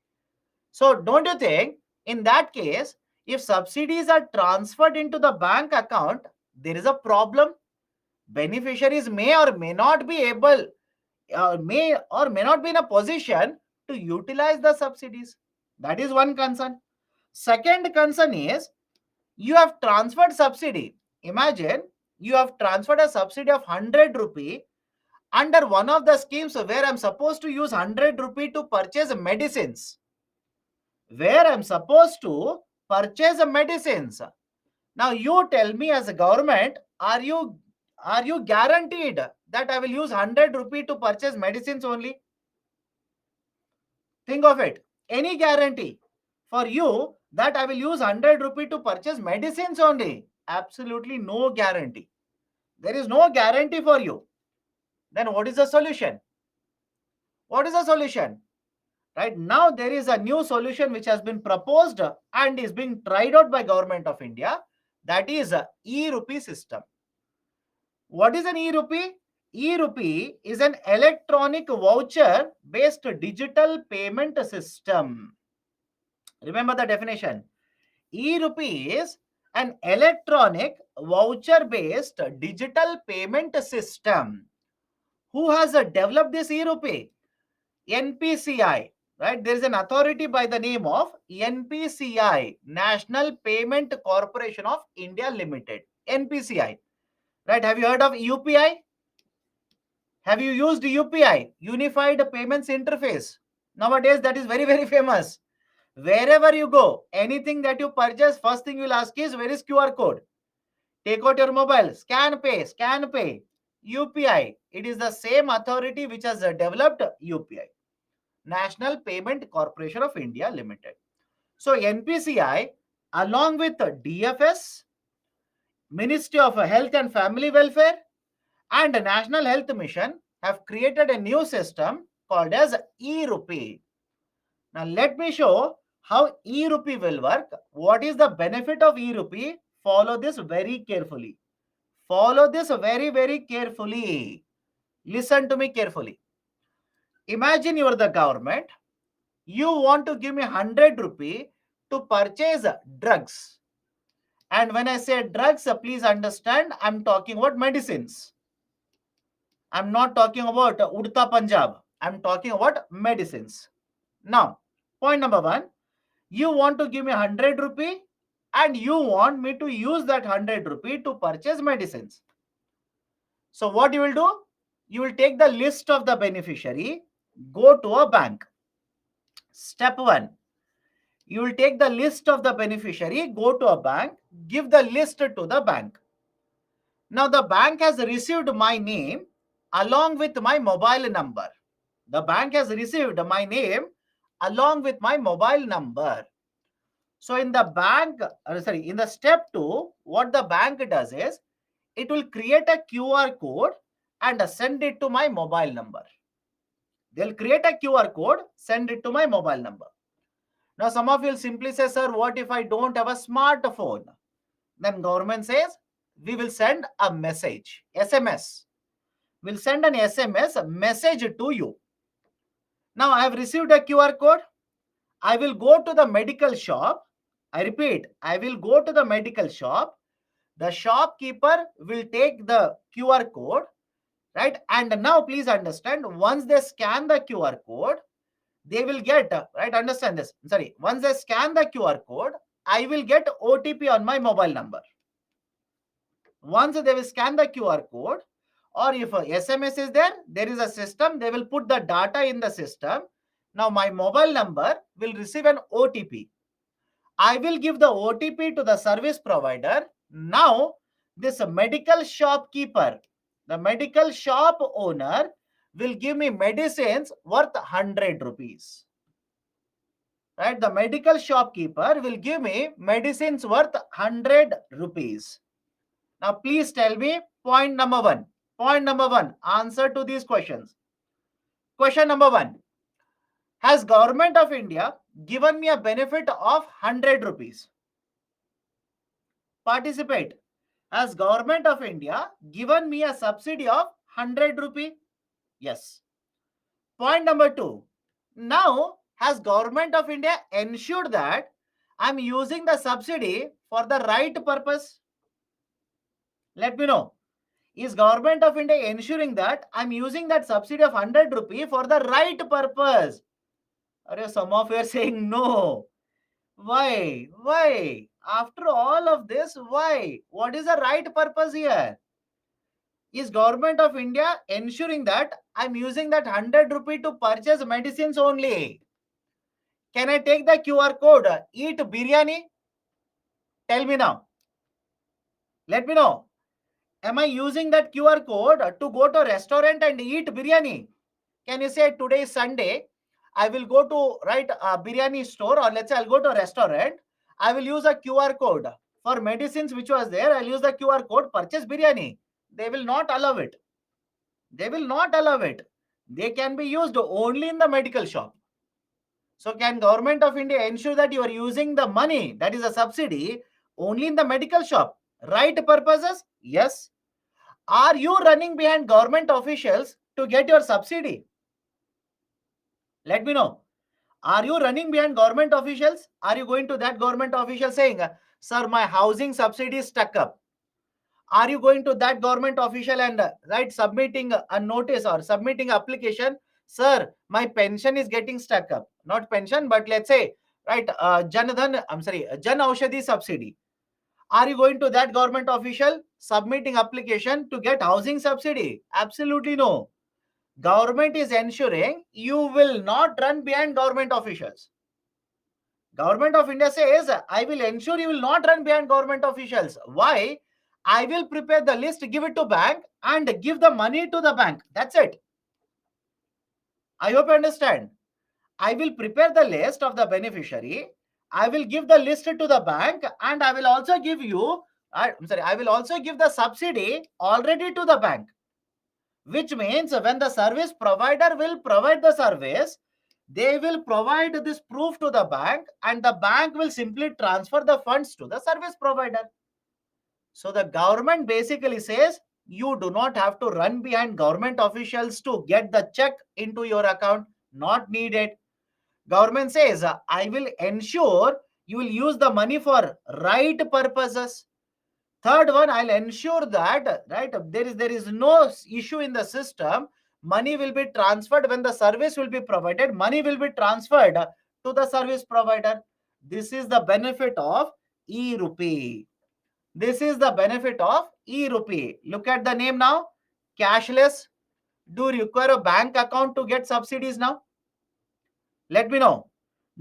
So don't you think in that case, if subsidies are transferred into the bank account, there is a problem? Beneficiaries may or may not be able, may or may not be in a position to utilize the subsidies. That is one concern. Second concern is, you have transferred subsidy. Imagine you have transferred a subsidy of 100 rupee under one of the schemes where I'm supposed to use 100 rupee to purchase medicines. Where I'm supposed to purchase medicines. Now you tell me as a government, are you guaranteed that I will use 100 rupee to purchase medicines only? Think of it. Any guarantee for you that I will use 100 rupee to purchase medicines only? Absolutely no guarantee. There is no guarantee for you. Then what is the solution? What is the solution? Right now there is a new solution which has been proposed and is being tried out by Government of India. That is a e-rupee system. What is an e-rupee? E-rupee is an electronic voucher based digital payment system. Remember the definition. E-rupee is an electronic voucher based digital payment system. Who has developed this e-rupee? NPCI, right? There is an authority by the name of NPCI, National Payment Corporation of India Limited. NPCI, right? Have you heard of UPI? Have you used UPI, Unified Payments Interface? Nowadays, that is very, very famous. Wherever you go, anything that you purchase, first thing you'll ask is, where is QR code? Take out your mobile, scan pay, scan pay. UPI, it is the same authority which has developed UPI. National Payment Corporation of India Limited. So NPCI, along with DFS, Ministry of Health and Family Welfare, and National Health Mission have created a new system called as e-rupee. Now let me show how e-rupee will work. What is the benefit of e-rupee? Follow this very carefully. Follow this very, very carefully. Listen to me carefully. Imagine you are the government. You want to give me 100 rupee to purchase drugs. And when I say drugs, please understand, I'm talking about medicines. I'm not talking about Udta Punjab. I'm talking about medicines. Now, point number one, you want to give me 100 rupee and you want me to use that 100 rupee to purchase medicines. So what you will do? You will take the list of the beneficiary, go to a bank. Step one, you will take the list of the beneficiary, go to a bank, give the list to the bank. Now the bank has received my name along with my mobile number. The bank has received my name along with my mobile number. So in the bank, in the step two, what the bank does is, it will create a QR code and send it to my mobile number. They'll create a QR code, send it to my mobile number. Now some of you will simply say, sir, what if I don't have a smartphone? Then government says, we will send a message, SMS. We'll send an SMS message to you. Now I have received a QR code. I will go to the medical shop. I repeat, I will go to the medical shop. The shopkeeper will take the QR code, right? And now please understand, once they scan the QR code, they will get, right? Understand this. Sorry. Once they scan the QR code, I will get OTP on my mobile number. Once they will scan the QR code, or if a SMS is there, there is a system, they will put the data in the system. Now my mobile number will receive an OTP. I will give the OTP to the service provider. Now, this medical shopkeeper, the medical shop owner, will give me medicines worth 100 rupees. Right? The medical shopkeeper will give me medicines worth 100 rupees. Now, please tell me point number one. Point number one, answer to these questions. Question number one. Has Government of India given me a benefit of 100 rupees? Participate. Has Government of India given me a subsidy of 100 rupee? Yes. Point number two. Now, has Government of India ensured that I'm using the subsidy for the right purpose? Let me know. Is Government of India ensuring that I'm using that subsidy of 100 rupee for the right purpose? Are some of you are saying no. Why? Why? After all of this, why? What is the right purpose here? Is Government of India ensuring that I'm using that 100 rupee to purchase medicines only? Can I take the QR code, eat biryani? Tell me now. Let me know. Am I using that QR code to go to a restaurant and eat biryani? Can you say today is Sunday? I will go to a biryani store, or let's say I'll go to a restaurant. I will use a QR code for medicines which was there. I'll use the QR code, purchase biryani. They will not allow it. They will not allow it. They can be used only in the medical shop. So can Government of India ensure that you are using the money, that is a subsidy, only in the medical shop? Right purposes? Yes. Are you running behind government officials to get your subsidy? Let me know. Are you running behind government officials? Are you going to that government official saying, sir, my housing subsidy is stuck up? Are you going to that government official and submitting a notice or submitting application? Sir, my pension is getting stuck up. Not pension, but let's say Jan Aushadhi subsidy. Are you going to that government official submitting application to get housing subsidy? Absolutely no. Government is ensuring you will not run behind government officials. Government of India says, I will ensure you will not run behind government officials. Why? I will prepare the list, give it to bank and give the money to the bank. That's it. I hope you understand. I will prepare the list of the beneficiary. I will give the list to the bank and I will also give I will also give the subsidy already to the bank. Which means when the service provider will provide the service, they will provide this proof to the bank and the bank will simply transfer the funds to the service provider. So the government basically says you do not have to run behind government officials to get the check into your account. Not needed. Government says, I will ensure you will use the money for right purposes. Third one, I'll ensure that there is no issue in the system. Money will be transferred when the service will be provided. Money will be transferred to the service provider. This is the benefit of e-rupee. This is the benefit of e-rupee. Look at the name now. Cashless. Do you require a bank account to get subsidies now? Let me know.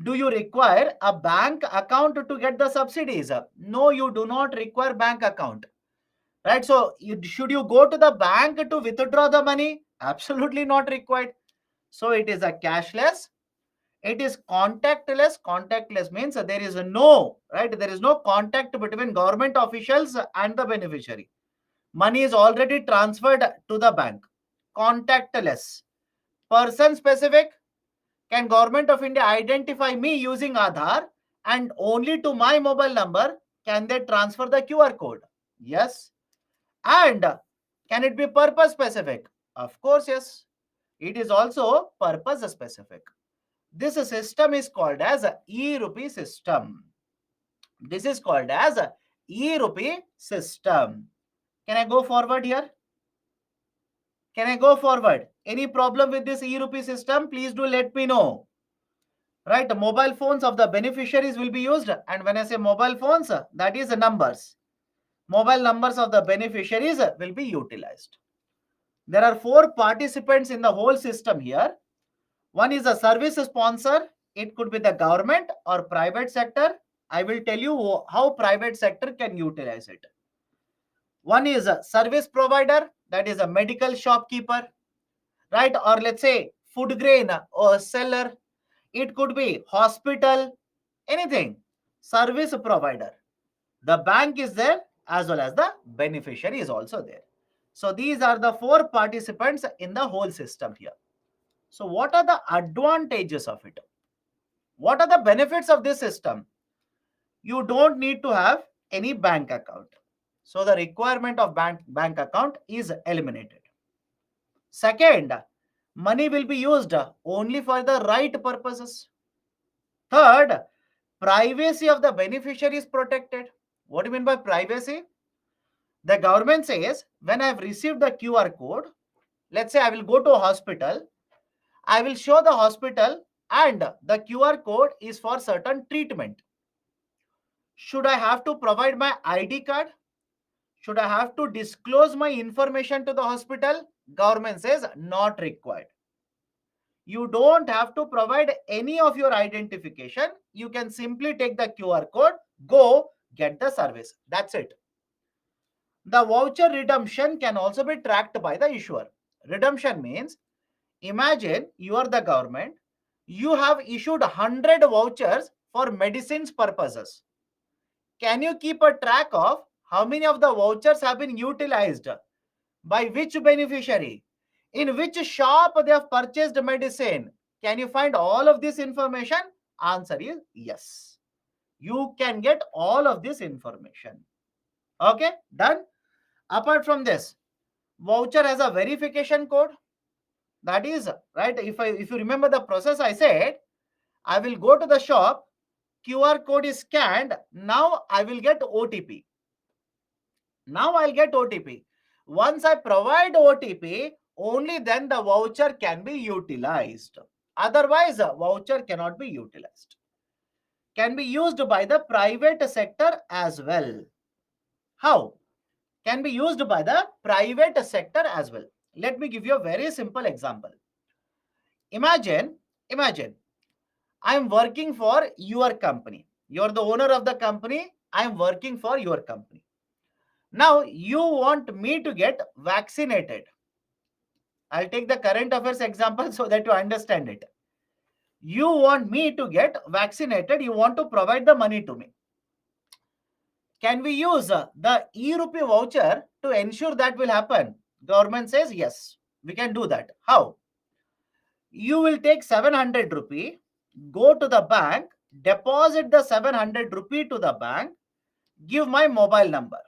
Do you require a bank account to get the subsidies? No, you do not require bank account. Right? So should you go to the bank to withdraw the money? Absolutely not required. So it is a cashless. It is contactless. Contactless means there is there is no contact between government officials and the beneficiary. Money is already transferred to the bank. Contactless. Person specific. Can Government of India identify me using Aadhaar and only to my mobile number can they transfer the QR code? Yes. And can it be purpose specific? Of course, yes. It is also purpose specific. This system is called as a e-rupee system. This is called as a e-rupee system. Can I go forward here? Can I go forward? Any problem with this e-rupee system? Please do let me know. Right, the mobile phones of the beneficiaries will be used. And when I say mobile phones, that is the numbers. Mobile numbers of the beneficiaries will be utilized. There are 4 participants in the whole system here. One is a service sponsor. It could be the government or private sector. I will tell you how private sector can utilize it. One is a service provider, that is a medical shopkeeper, right? Or let's say food grain or seller. It could be hospital, anything. Service provider. The bank is there as well as the beneficiary is also there. So these are the 4 participants in the whole system here. So what are the advantages of it? What are the benefits of this system? You don't need to have any bank account. So the requirement of bank account is eliminated. Second, money will be used only for the right purposes. Third, privacy of the beneficiary is protected. What do you mean by privacy? The government says when I have received the QR code, let's say I will go to a hospital, I will show the hospital and the QR code is for certain treatment. Should I have to provide my ID card? Should I have to disclose my information to the hospital? Government says not required. You don't have to provide any of your identification. You can simply take the QR code, go get the service. That's it. The voucher redemption can also be tracked by the issuer. Redemption means, imagine you are the government, you have issued 100 vouchers for medicines purposes. Can you keep a track of how many of the vouchers have been utilized? By which beneficiary? In which shop they have purchased medicine? Can you find all of this information? Answer is yes. You can get all of this information. Okay, done. Apart from this, voucher has a verification code. That is right. If you remember the process, I said I will go to the shop, QR code is scanned. Now I will get OTP. Now I'll get OTP. Once I provide OTP, only then the voucher can be utilized. Otherwise, a voucher cannot be utilized. Can be used by the private sector as well. How? Can be used by the private sector as well. Let me give you a very simple example. Imagine, I am working for your company. You are the owner of the company. I am working for your company. Now you want me to get vaccinated. I'll take the current affairs example so that you understand it. You want me to get vaccinated. You want to provide the money to me. Can we use the e-rupee voucher to ensure that will happen? Government says yes, we can do that. How? You will take 700 rupee, go to the bank, deposit the 700 rupee to the bank, give my mobile number,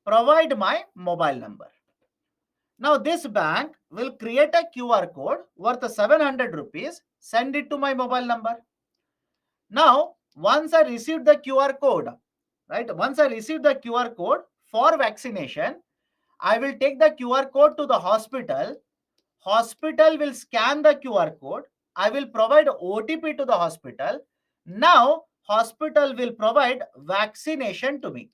provide my mobile number. Now this bank will create a QR code worth 700 rupees, send it to my mobile number. Now, once I receive the QR code, right? Once I receive the QR code for vaccination, I will take the QR code to the hospital. Hospital will scan the QR code. I will provide OTP to the hospital. Now, hospital will provide vaccination to me.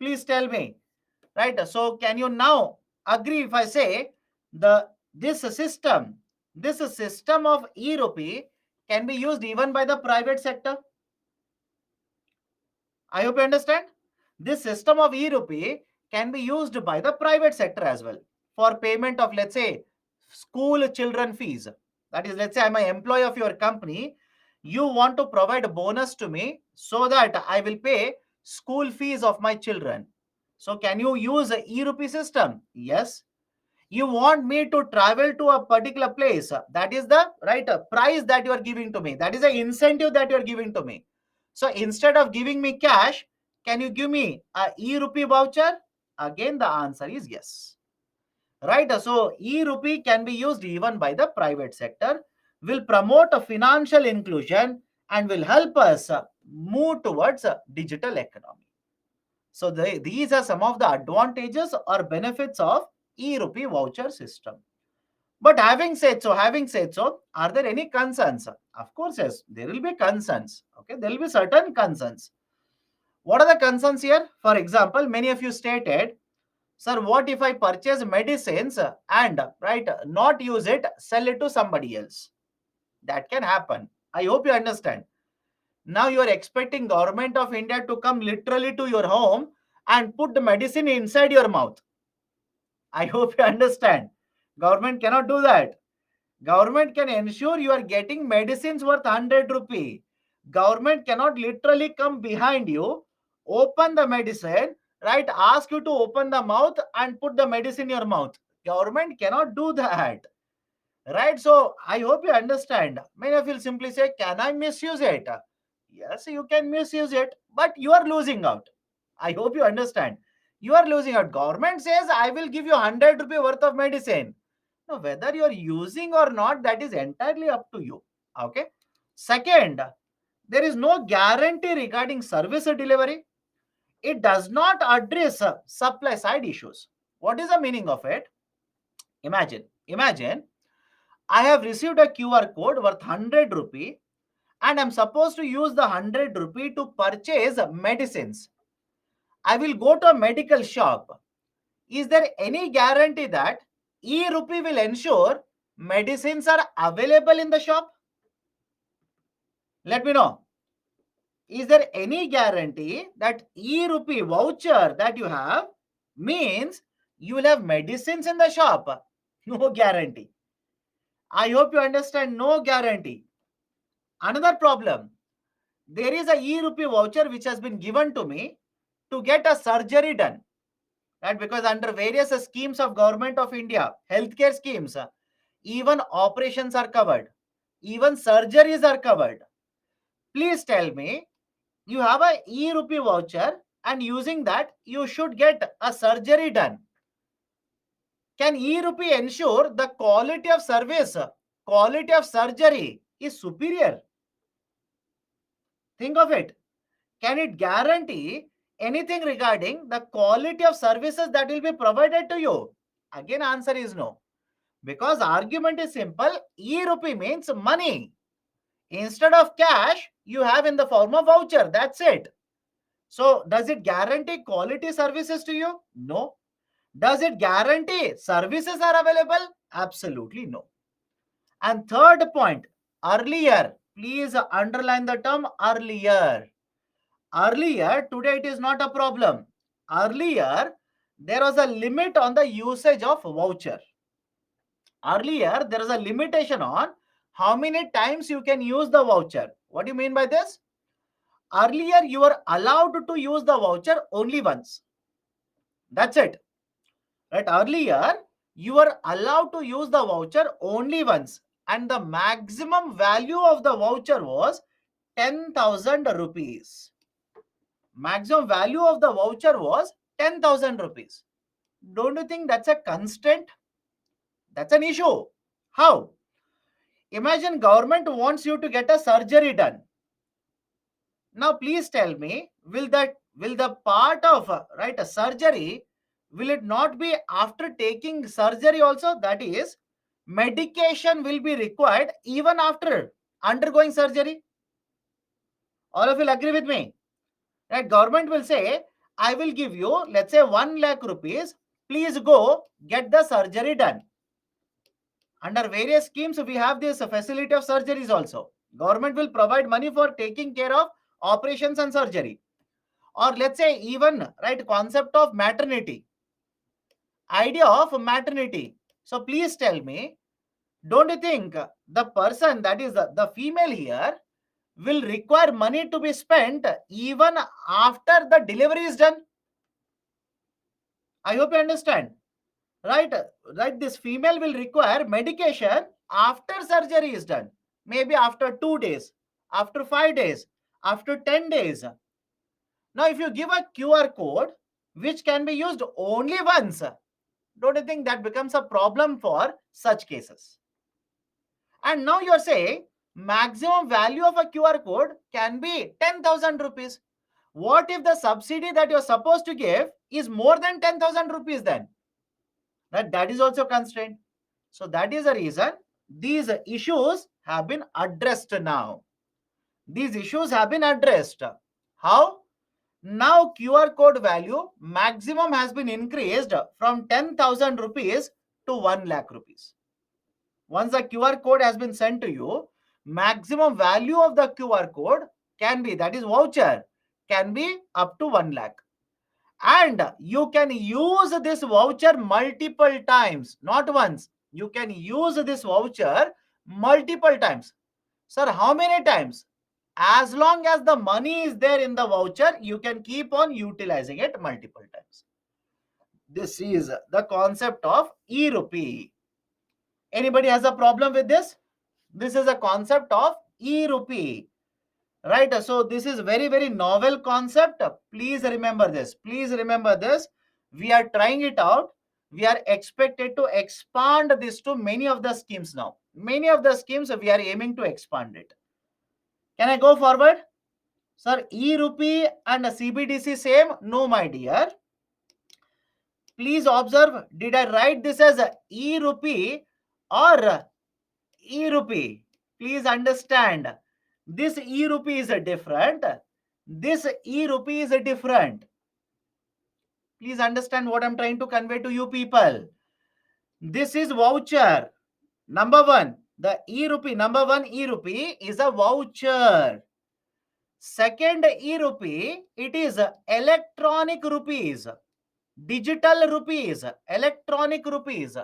Please tell me, right? So can you now agree if I say this system of e-rupee can be used even by the private sector? I hope you understand. This system of e-rupee can be used by the private sector as well for payment of, let's say, school children fees. That is, let's say I'm an employee of your company. You want to provide a bonus to me so that I will pay school fees of my children. So can you use a e-rupee system? Yes. You want me to travel to a particular place. That is the right price that you are giving to me. That is the incentive that you are giving to me. So instead of giving me cash, can you give me a e-rupee voucher? Again, the answer is yes. Right? So e-rupee can be used even by the private sector, will promote a financial inclusion and will help us move towards a digital economy. So these are some of the advantages or benefits of e-rupee voucher system. But having said so, are there any concerns? Of course, yes, there will be concerns. Okay, there will be certain concerns. What are the concerns here? For example, many of you stated, sir, what if I purchase medicines and right not use it, sell it to somebody else? That can happen. I hope you understand. Now you are expecting government of India to come literally to your home and put the medicine inside your mouth. I hope you understand. Government cannot do that. Government can ensure you are getting medicines worth 100 rupee. Government cannot literally come behind you, open the medicine, right? Ask you to open the mouth and put the medicine in your mouth. Government cannot do that. Right? So I hope you understand. Many of you will simply say, can I misuse it? Yes, you can misuse it, but you are losing out. I hope you understand. You are losing out. Government says, I will give you 100 rupee worth of medicine. Now, whether you are using or not, that is entirely up to you. Okay. Second, there is no guarantee regarding service delivery. It does not address supply side issues. What is the meaning of it? Imagine I have received a QR code worth 100 rupee and I'm supposed to use the 100 rupee to purchase medicines. I will go to a medical shop. Is there any guarantee that e-rupee will ensure medicines are available in the shop? Let me know. Is there any guarantee that e-rupee voucher that you have means you will have medicines in the shop? No guarantee. I hope you understand. No guarantee. Another problem. There is a e-rupee voucher which has been given to me to get a surgery done. Right? Because under various schemes of government of India, healthcare schemes, even operations are covered. Even surgeries are covered. Please tell me, you have a e-rupee voucher and using that you should get a surgery done. Can e-rupee ensure the quality of service, quality of surgery is superior? Think of it. Can it guarantee anything regarding the quality of services that will be provided to you? Again, answer is no. Because argument is simple. E-rupee means money. Instead of cash, you have in the form of voucher. That's it. So, does it guarantee quality services to you? No. Does it guarantee services are available? Absolutely no. And third point, earlier. Please underline the term earlier. Earlier, today it is not a problem. Earlier, there was a limit on the usage of voucher. Earlier, there is a limitation on how many times you can use the voucher. What do you mean by this? Earlier, you were allowed to use the voucher only once. That's it. Right? Earlier, you were allowed to use the voucher only once. And the maximum value of the voucher was 10,000 rupees. Maximum value of the voucher was 10,000 rupees. Don't you think that's a constraint? That's an issue. How? Imagine government wants you to get a surgery done. Now please tell me, will the part of right a surgery, will it not be after taking surgery also? That is, medication will be required even after undergoing surgery. All of you will agree with me. Right? Government will say, I will give you, let's say 1 lakh rupees. Please go get the surgery done. Under various schemes, we have this facility of surgeries also. Government will provide money for taking care of operations and surgery. Or let's say even, right, concept of maternity. Idea of maternity. So please tell me, don't you think the person that is the female here will require money to be spent even after the delivery is done? I hope you understand. Right? Right? This female will require medication after surgery is done. Maybe after 2 days, after 5 days, after 10 days. Now, if you give a QR code, which can be used only once, don't you think that becomes a problem for such cases? And now you're saying maximum value of a QR code can be 10,000 rupees. What if the subsidy that you're supposed to give is more than 10,000 rupees then? That is also constraint. So that is the reason these issues have been addressed now. These issues have been addressed. How? Now QR code value maximum has been increased from 10,000 rupees to 1 lakh rupees. Once the QR code has been sent to you, maximum value of the QR code can be, that is voucher, can be up to 1 lakh. And you can use this voucher multiple times, not once. You can use this voucher multiple times. Sir, how many times? As long as the money is there in the voucher, you can keep on utilizing it multiple times. This is the concept of e-rupee. Anybody has a problem with this? This is a concept of e-rupee, right? So this is very novel concept. Please remember this. Please remember this. We are trying it out. We are expected to expand this to many of the schemes now. Many of the schemes we are aiming to expand it. Can I go forward? Sir, e-rupee and CBDC same? No, my dear. Please observe, did I write this as e-rupee or e-rupee? Please understand, this e-rupee is different. This e-rupee is different. Please understand what I'm trying to convey to you people. This is voucher. Number one, the e-rupee, number one e-rupee is a voucher. Second e-rupee, it is electronic rupees, digital rupees, electronic rupees,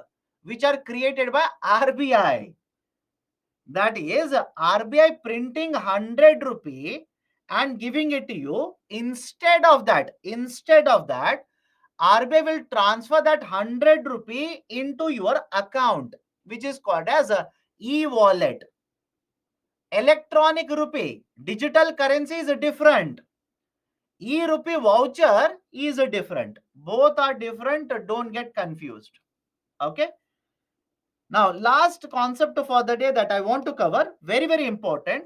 which are created by RBI. That is RBI printing 100 rupee and giving it to you. Instead of that, RBI will transfer that 100 rupee into your account, which is called as a e-wallet. Electronic rupee, digital currency is different. E-rupee voucher is different. Both are different. Don't get confused. Okay. Now, last concept for the day that I want to cover, very important,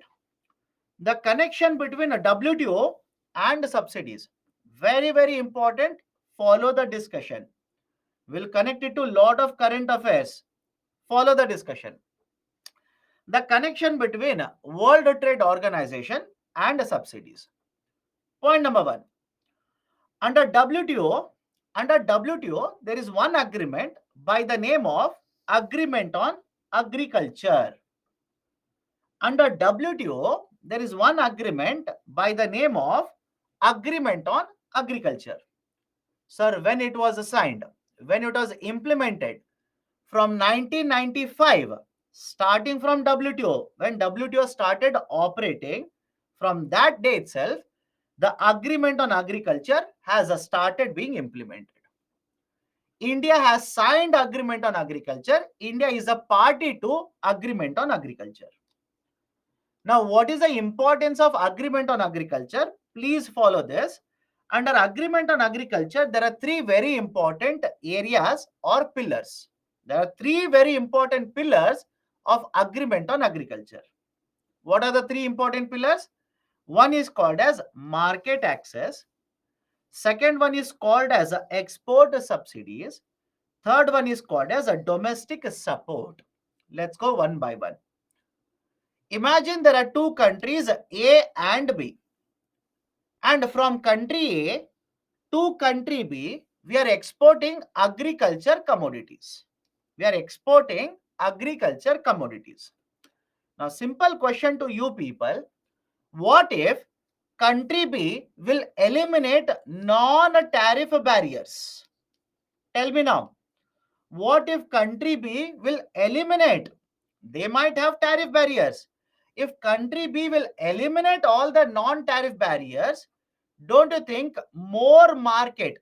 the connection between a WTO and subsidies. Very important. Follow the discussion. We'll connect it to a lot of current affairs. Follow the discussion. The connection between World Trade Organization and subsidies. Point number one. Under WTO, there is one agreement by the name of Agreement on Agriculture. Under WTO, there is one agreement by the name of Agreement on Agriculture. Sir, when it was signed, when it was implemented from 1995, starting from WTO, when WTO started operating, from that day itself, the Agreement on Agriculture has started being implemented. India has signed Agreement on Agriculture. India is a party to Agreement on Agriculture. Now, what is the importance of Agreement on Agriculture? Please follow this. Under Agreement on Agriculture, there are three very important areas or pillars. There are three very important pillars of Agreement on Agriculture. What are the three important pillars? One is called as market access. Second one is called as export subsidies. Third one is called as a domestic support. Let's go one by one. Imagine there are two countries, A and B. And from country A to country B, we are exporting agriculture commodities. We are exporting agriculture commodities. Now, simple question to you people. What if country B will eliminate non-tariff barriers? Tell me now. What if country B will eliminate? They might have tariff barriers. If country B will eliminate all the non-tariff barriers, don't you think more market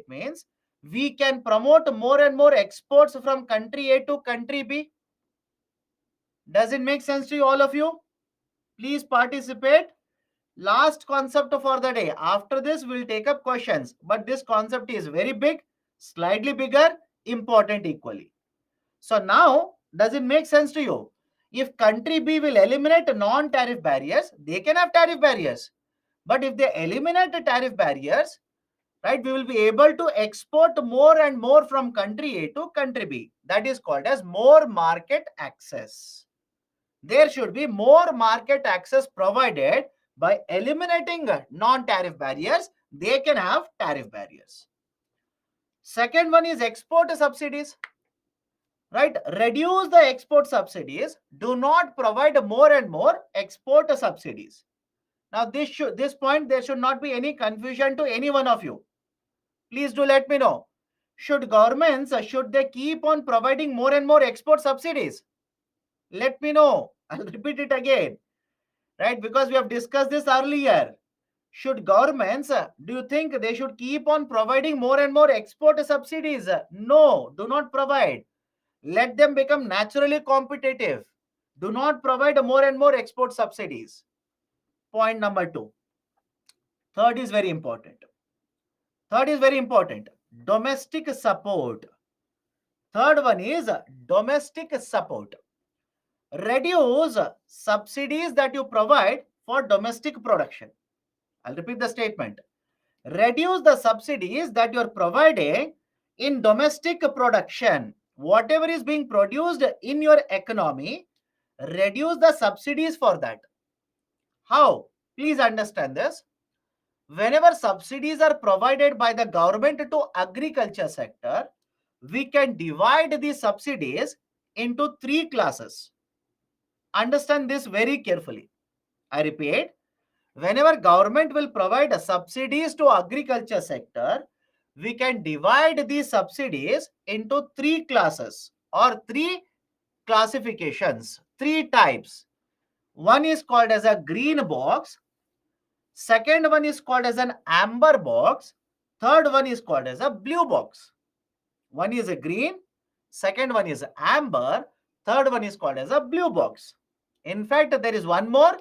means we can promote more and more exports from country A to country B? Does it make sense to you, all of you? Please participate. Last concept for the day. After this, we'll take up questions. But this concept is very big, slightly bigger, important equally. So now, does it make sense to you? If country B will eliminate non-tariff barriers, they can have tariff barriers. But if they eliminate the tariff barriers, right, we will be able to export more and more from country A to country B. That is called as more market access. There should be more market access provided By eliminating non-tariff barriers, they can have tariff barriers. Second one is export subsidies. Right? Reduce the export subsidies. Do not provide more and more export subsidies. Now, this point, there should not be any confusion to any one of you. Please do let me know. Should governments, should they keep on providing more and more export subsidies? Let me know. I'll repeat it again. Right? Because we have discussed this earlier. Should governments, do you think they should keep on providing more and more export subsidies? No, do not provide. Let them become naturally competitive. Do not provide more and more export subsidies. Point number 2. Third is very important. Domestic support. Third one is domestic support. Reduce subsidies that you provide for domestic production. I'll repeat the statement. Reduce the subsidies that you are providing in domestic production. Whatever is being produced in your economy, reduce the subsidies for that. How? Please understand this. Whenever subsidies are provided by the government to agriculture sector, we can divide these subsidies into 3 classes. Understand this very carefully. I repeat, whenever government will provide subsidies to agriculture sector, we can divide these subsidies into 3 classes or 3 classifications, 3 types. One is called as a green box, second one is called as an amber box, third one is called as a blue box. One is a green, second one is amber, third one is called as a blue box. In fact, there is one more,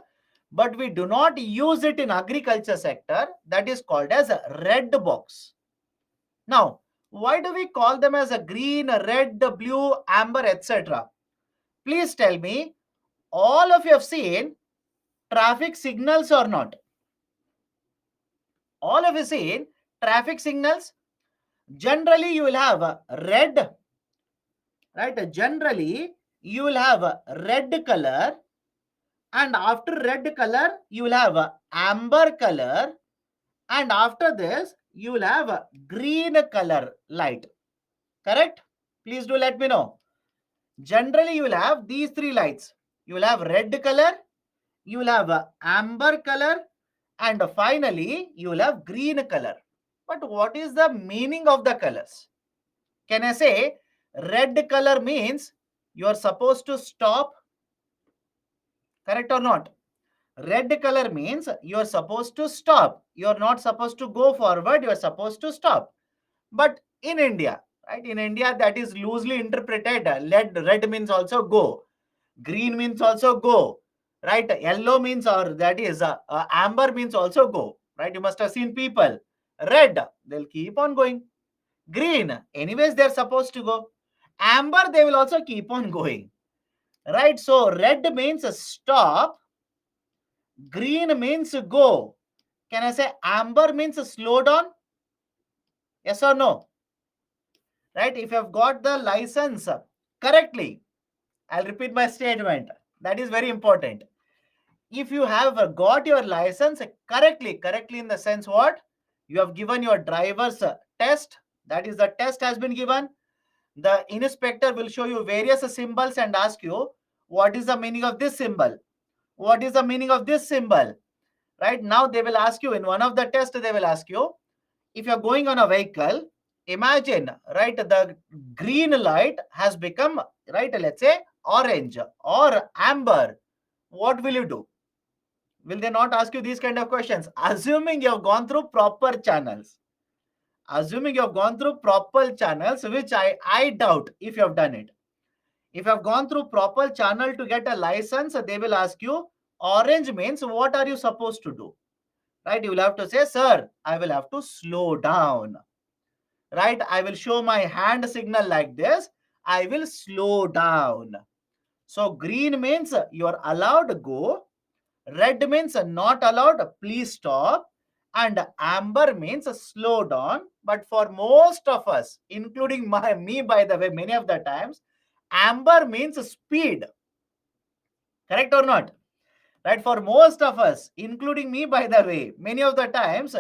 but we do not use it in agriculture sector, that is called as a red box. Now, why do we call them as a green, red, blue, amber, etc.? Please tell me, all of you have seen traffic signals or not? All of you seen traffic signals? Generally, you will have a red, right? Generally, you will have a red color, and after red color, you will have a amber color, and after this, you will have a green color light. Correct? Please do let me know. Generally, you will have these 3 lights. You will have red color, you will have a amber color, and finally, you will have green color. But what is the meaning of the colors? Can I say red color means you are supposed to stop? Correct or not? Red color means you are supposed to stop. You are not supposed to go forward, you are supposed to stop. But in India, right? In India, that is loosely interpreted. Red means also go. Green means also go. Right? Yellow means, or that is amber means also go. Right? You must have seen people. Red, they'll keep on going. Green, anyways, they're supposed to go. Amber, they will also keep on going. Right? So red means stop. Green means go. Can I say amber means slow down? Yes or no? Right? If you have got the license correctly, I'll repeat my statement. That is very important. If you have got your license correctly in the sense what? You have given your driver's test. That is, the test has been given. The inspector will show you various symbols and ask you, what is the meaning of this symbol? What is the meaning of this symbol? Right? Now they will ask you, in one of the tests, they will ask you, if you're going on a vehicle, imagine, right, the green light has become, right, let's say orange or amber. What will you do? Will they not ask you these kind of questions? Assuming you have gone through proper channels. Assuming you have gone through proper channels, which I doubt if you have done it. If you have gone through proper channel to get a license, they will ask you, orange means what are you supposed to do? Right? You will have to say, sir, I will have to slow down. Right? I will show my hand signal like this. I will slow down. So green means you are allowed to go. Red means not allowed, please stop. And amber means slow down. But for most of us, including me, by the way, many of the times, amber means speed. Correct or not? right? For most of us, including me, by the way, many of the times,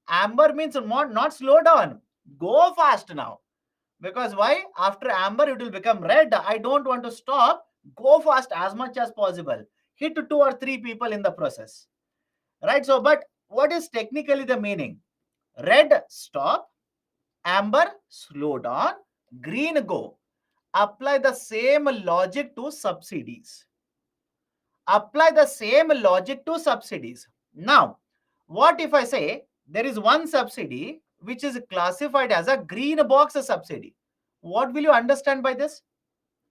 amber means not slow down, go fast now. Because why? After amber, it will become red. I don't want to stop. Go fast as much as possible. Hit two or three people in the process, right? So, but what is technically the meaning? Red, stop. Amber, slow down. Green, go. Apply the same logic to subsidies. Apply the same logic to subsidies. Now, what if I say there is one subsidy which is classified as a green box subsidy? What will you understand by this?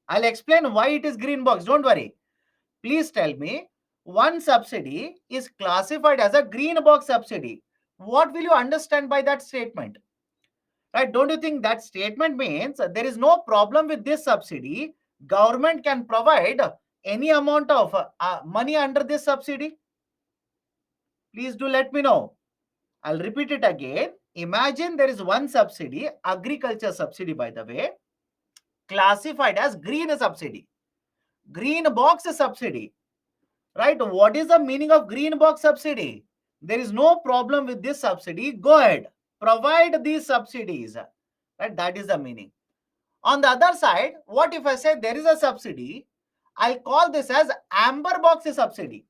I'll explain why it is green box. Don't worry. Please tell me, one subsidy is classified as a green box subsidy. What will you understand by that statement? Right? Don't you think that statement means there is no problem with this subsidy? Government can provide any amount of money under this subsidy? Please do let me know. I'll repeat it again. Imagine there is one subsidy, agriculture subsidy, by the way, classified as green subsidy, green box subsidy, right? What is the meaning of green box subsidy? There is no problem with this subsidy. Go ahead, provide these subsidies, right? That is the meaning. On the other side, what if I say there is a subsidy? I'll call this as amber box subsidy.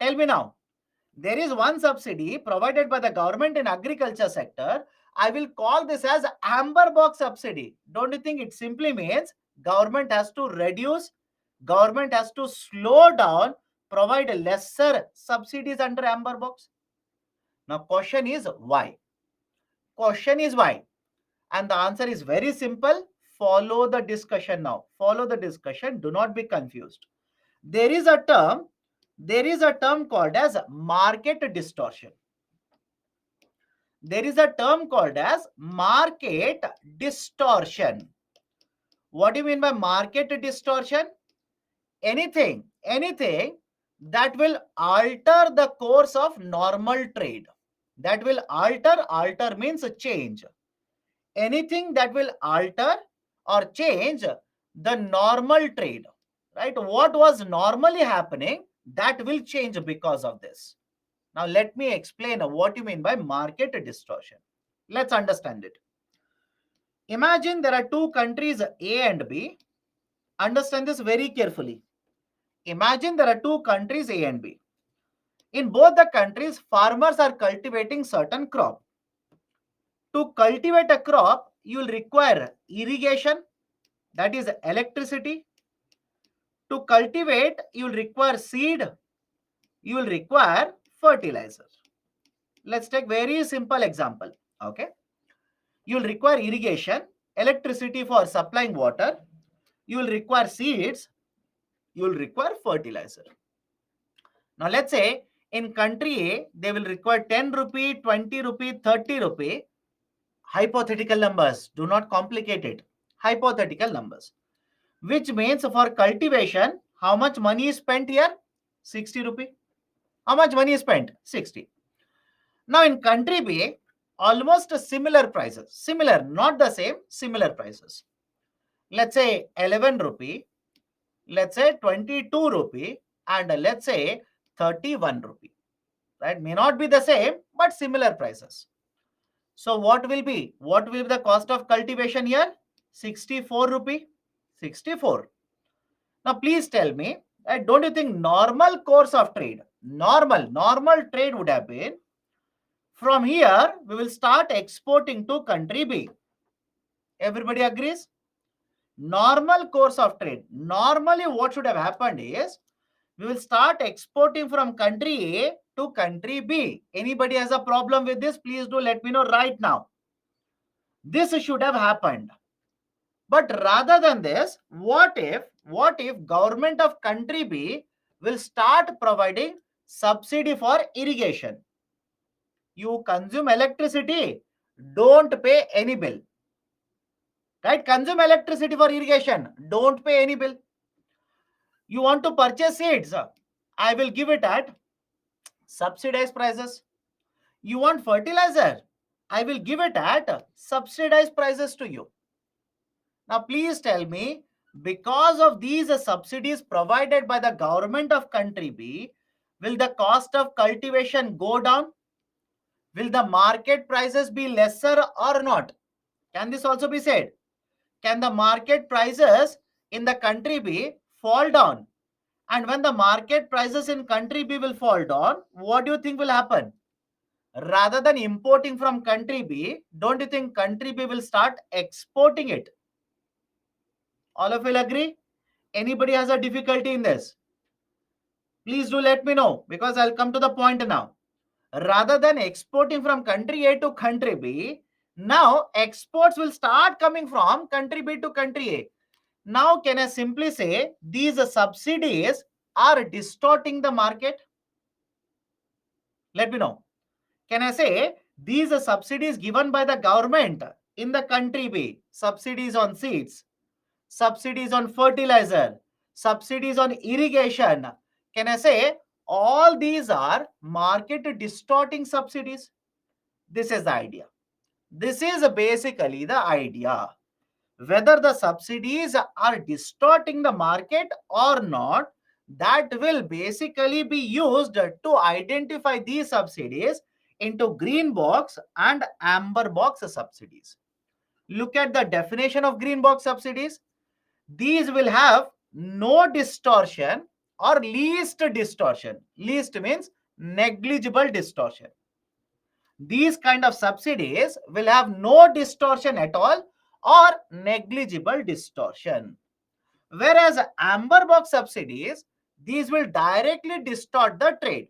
Tell me now. There is one subsidy provided by the government in agriculture sector. I will call this as amber box subsidy. Don't you think it simply means government has to reduce, government has to slow down, provide lesser subsidies under amber box? Now question is why? Question is why? And the answer is very simple. Follow the discussion now. Follow the discussion. Do not be confused. There is a term, called as market distortion. There is a term called as market distortion. What do you mean by market distortion? Anything that will alter the course of normal trade. That will alter means change. Anything that will alter or change the normal trade, right? What was normally happening, that will change because of this. Now, let me explain what you mean by market distortion. Let's understand it. Imagine there are two countries, A and B. Understand this very carefully. Imagine there are two countries, A and B. In both the countries, farmers are cultivating certain crop. To cultivate a crop, you will require irrigation, that is electricity. To cultivate, you will require seed, you will require fertilizer. Let's take very simple example. Okay. You will require irrigation, electricity for supplying water, you will require seeds, you will require fertilizer. Now let's say in country A, they will require 10 rupee, 20 rupee, 30 rupee. Hypothetical numbers, do not complicate it. Hypothetical numbers. Which means for cultivation, how much money is spent here? 60 rupee. How much money is spent? 60. Now in country B, almost similar prices. Similar, not the same, similar prices. Let's say 11 rupee, let's say 22 rupee, and let's say 31 rupee. Right? May not be the same, but similar prices. So what will be? What will be the cost of cultivation here? 64 rupee. 64. Now please tell me, don't you think normal course of trade, normal trade would have been, from here we will start exporting to country B. Everybody agrees? Normal course of trade. Normally what should have happened is, we will start exporting from country A to country B. Anybody has a problem with this? Please do let me know right now. This should have happened. But rather than this, what if government of country B will start providing subsidy for irrigation? You consume electricity, don't pay any bill. Right? Consume electricity for irrigation, don't pay any bill. You want to purchase seeds, I will give it at subsidized prices. You want fertilizer, I will give it at subsidized prices to you. Now please tell me, Because of these subsidies provided by the government of country B, will the cost of cultivation go down? Will the market prices be lesser or not? Can this also be said? Can the market prices in the country B fall down? And when the market prices in country B will fall down, what do you think will happen? Rather than importing from country B, don't you think country B will start exporting it? All of you will agree? Anybody has a difficulty in this? Please do let me know, because I'll come to the point now. Rather than exporting from country A to country B, now exports will start coming from country B to country A. Now, can I simply say these subsidies are distorting the market? Let me know. Can I say these subsidies given by the government in the country B, subsidies on seeds, subsidies on fertilizer, subsidies on irrigation, can I say all these are market distorting subsidies? This is the idea. This is basically the idea. Whether the subsidies are distorting the market or not, that will basically be used to identify these subsidies into green box and amber box subsidies. Look at the definition of green box subsidies. These will have no distortion or least distortion. Least means negligible distortion. These kind of subsidies will have no distortion at all or negligible distortion. Whereas amber box subsidies, these will directly distort the trade.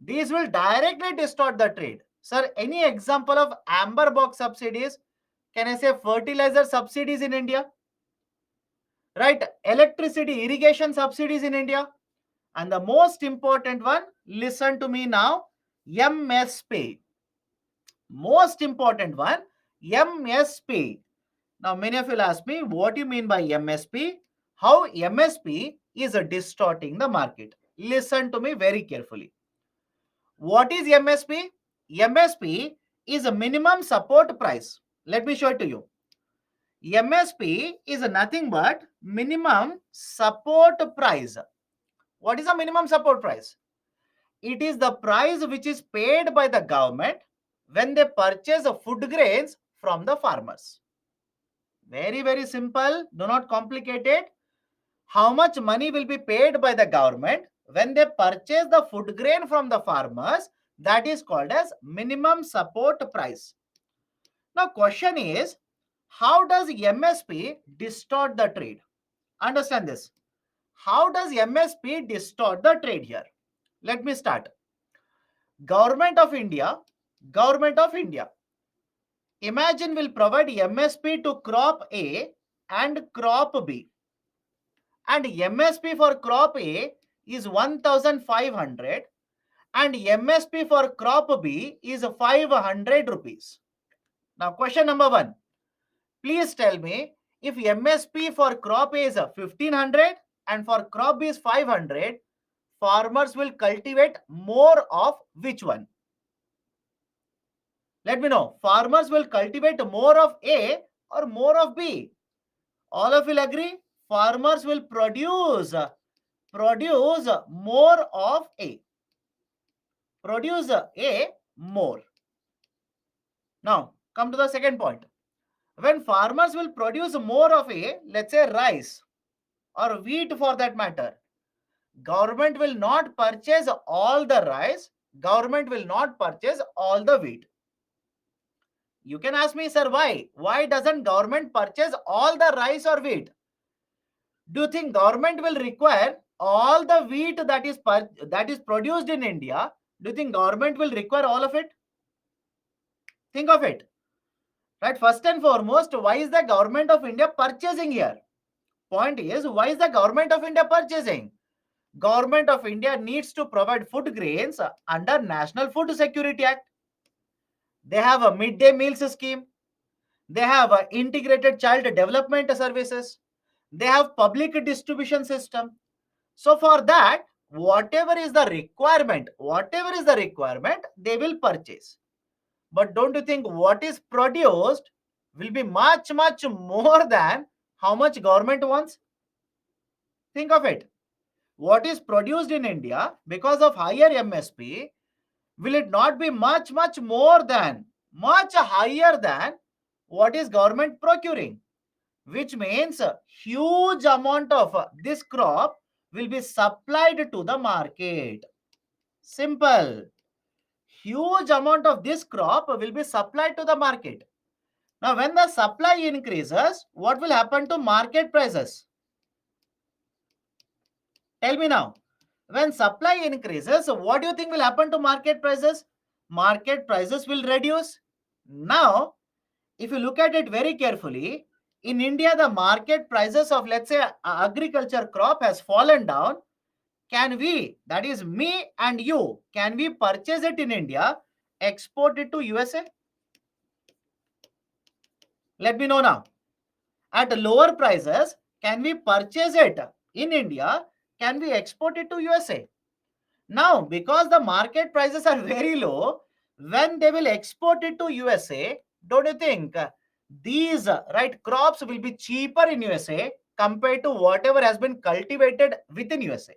These will directly distort the trade. Sir, any example of amber box subsidies? Can I say fertilizer subsidies in India? Right? Electricity, irrigation subsidies in India. And the most important one, listen to me now, MSP. Most important one, MSP. Now, many of you will ask me, what do you mean by MSP? How MSP is distorting the market? Listen to me very carefully. What is MSP? MSP is a minimum support price. Let me show it to you. MSP is nothing but minimum support price. What is a minimum support price? It is the price which is paid by the government when they purchase food grains from the farmers. Very, very simple. Do not complicate it. How much money will be paid by the government when they purchase the food grain from the farmers? That is called as minimum support price. Now, question is, how does MSP distort the trade? Understand this. How does MSP distort the trade here? Let me start. Government of India, imagine will provide MSP to crop A and crop B. And MSP for crop A is 1500 and MSP for crop B is 500 rupees. Now, question number one. Please tell me, if MSP for crop A is 1500 and for crop B is 500, farmers will cultivate more of which one? Let me know. Farmers will cultivate more of A or more of B? All of you will agree? Farmers will produce more of A. Produce A more. Now, come to the second point. When farmers will produce more of A, let's say rice or wheat for that matter, government will not purchase all the rice, government will not purchase all the wheat. You can ask me, sir, why? Why doesn't government purchase all the rice or wheat? Do you think government will require all the wheat that is produced in India? Do you think government will require all of it? Think of it. Right? First and foremost, why is the government of India purchasing here? Point is, why is the government of India purchasing? Government of India needs to provide food grains under National Food Security Act. They have a midday meals scheme. They have a integrated child development services. They have public distribution system. So for that, whatever is the requirement, they will purchase. But don't you think what is produced will be much, much more than how much government wants? Think of it. What is produced in India because of higher MSP, will it not be much, much more than, much higher than what is government procuring? Which means a huge amount of this crop will be supplied to the market. Simple. Huge amount of this crop will be supplied to the market. Now, when the supply increases, what will happen to market prices? Tell me now. When supply increases, what do you think will happen to market prices? Market prices will reduce. Now, if you look at it very carefully, in India, the market prices of, let's say, agriculture crop has fallen down. Can we, that is me and you, can we purchase it in India, export it to USA? Let me know now. At lower prices, can we purchase it in India? Can we export it to USA? Now, because the market prices are very low, when they will export it to USA, don't you think these right crops will be cheaper in USA compared to whatever has been cultivated within USA?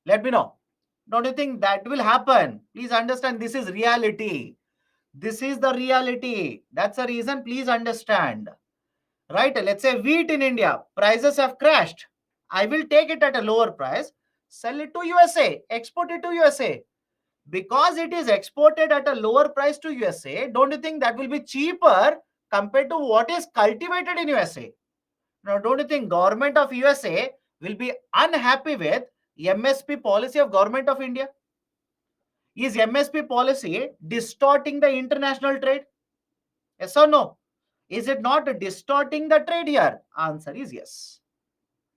Let me know. Don't you think that will happen? Please understand, this is reality. This is the reality. That's the reason, please understand. Right? Let's say wheat in India, prices have crashed. I will take it at a lower price, sell it to USA, export it to USA. Because it is exported at a lower price to USA, don't you think that will be cheaper compared to what is cultivated in USA? Now, don't you think government of USA will be unhappy with MSP policy of government of India? Is MSP policy distorting the international trade? Yes or no? Is it not distorting the trade here? Answer is yes.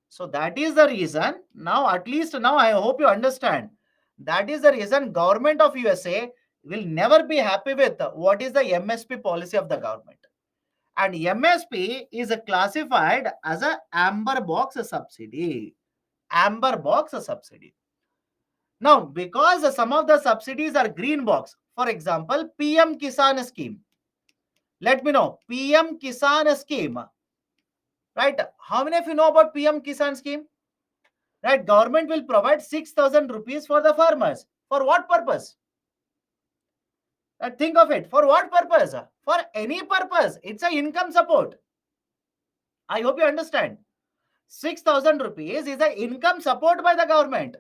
So that is the reason. Now, at least now I hope you understand. That is the reason government of USA will never be happy with what is the MSP policy of the government. And MSP is classified as a amber box subsidy. Amber box subsidy. Now, because some of the subsidies are green box, for example, PM Kisan scheme. Let me know, PM Kisan scheme, right? How many of you know about PM Kisan scheme? Right, government will provide 6,000 rupees for the farmers. For what purpose? Think of it. For what purpose? For any purpose. It's a income support. I hope you understand. 6,000 rupees is a income support by the government.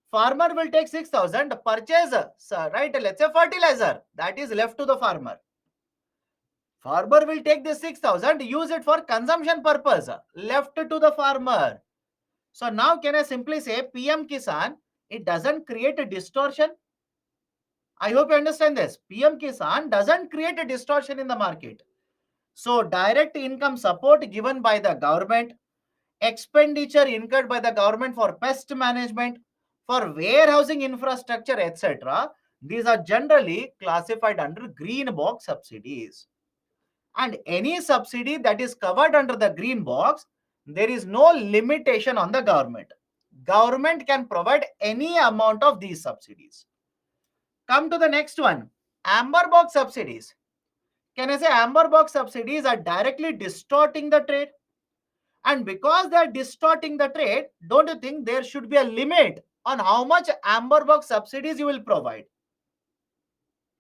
Farmer will take 6,000, purchase, right, let's say fertilizer. That is left to the farmer. Farmer will take this 6,000, use it for consumption purpose. Left to the farmer. So now can I simply say PM Kisan, it doesn't create a distortion? I hope you understand this. PM Kisan doesn't create a distortion in the market. So direct income support given by the government, expenditure incurred by the government for pest management, for warehousing infrastructure, etc. These are generally classified under green box subsidies. And any subsidy that is covered under the green box, there is no limitation on the government. Government can provide any amount of these subsidies. Come to the next one, amber box subsidies. Can I say amber box subsidies are directly distorting the trade? And because they are distorting the trade, don't you think there should be a limit on how much amber box subsidies you will provide?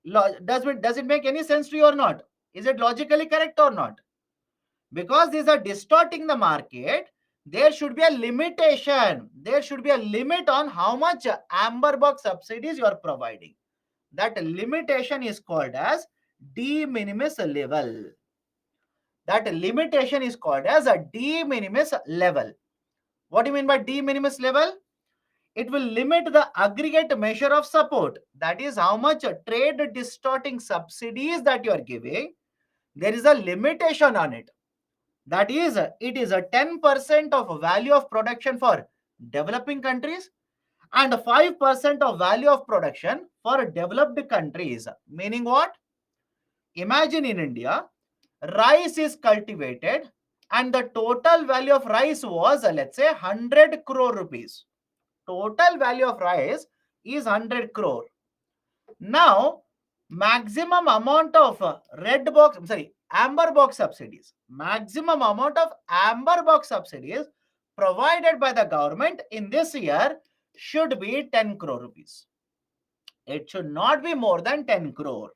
Does it make any sense to you or not? Is it logically correct or not? Because these are distorting the market, there should be a limitation. There should be a limit on how much amber box subsidies you are providing. That limitation is called as de minimis level. That limitation is called as a de minimis level. What do you mean by de minimis level? It will limit the aggregate measure of support. That is how much trade distorting subsidies that you are giving. There is a limitation on it. That is, it is a 10% of value of production for developing countries and 5% of value of production for developed countries. Meaning what? Imagine in India, rice is cultivated and the total value of rice was, let's say, 100 crore rupees. Total value of rice is 100 crore. Now, maximum amount of amber box subsidies. Maximum amount of amber box subsidies provided by the government in this year should be 10 crore rupees. It should not be more than 10 crore.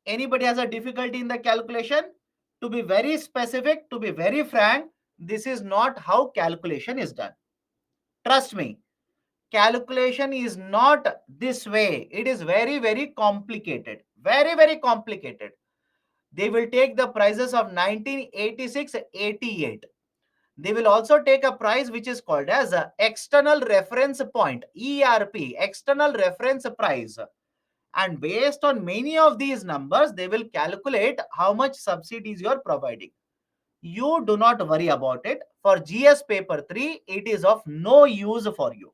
Anybody has a difficulty in the calculation? To be very specific, to be very frank, this is not how calculation is done. Trust me, calculation is not this way. It is very, very complicated. Very, very complicated. They will take the prices of 1986-88. They will also take a price which is called as a external reference point, ERP, external reference price. And based on many of these numbers, they will calculate how much subsidies you are providing. You do not worry about it. For GS paper 3, it is of no use for you.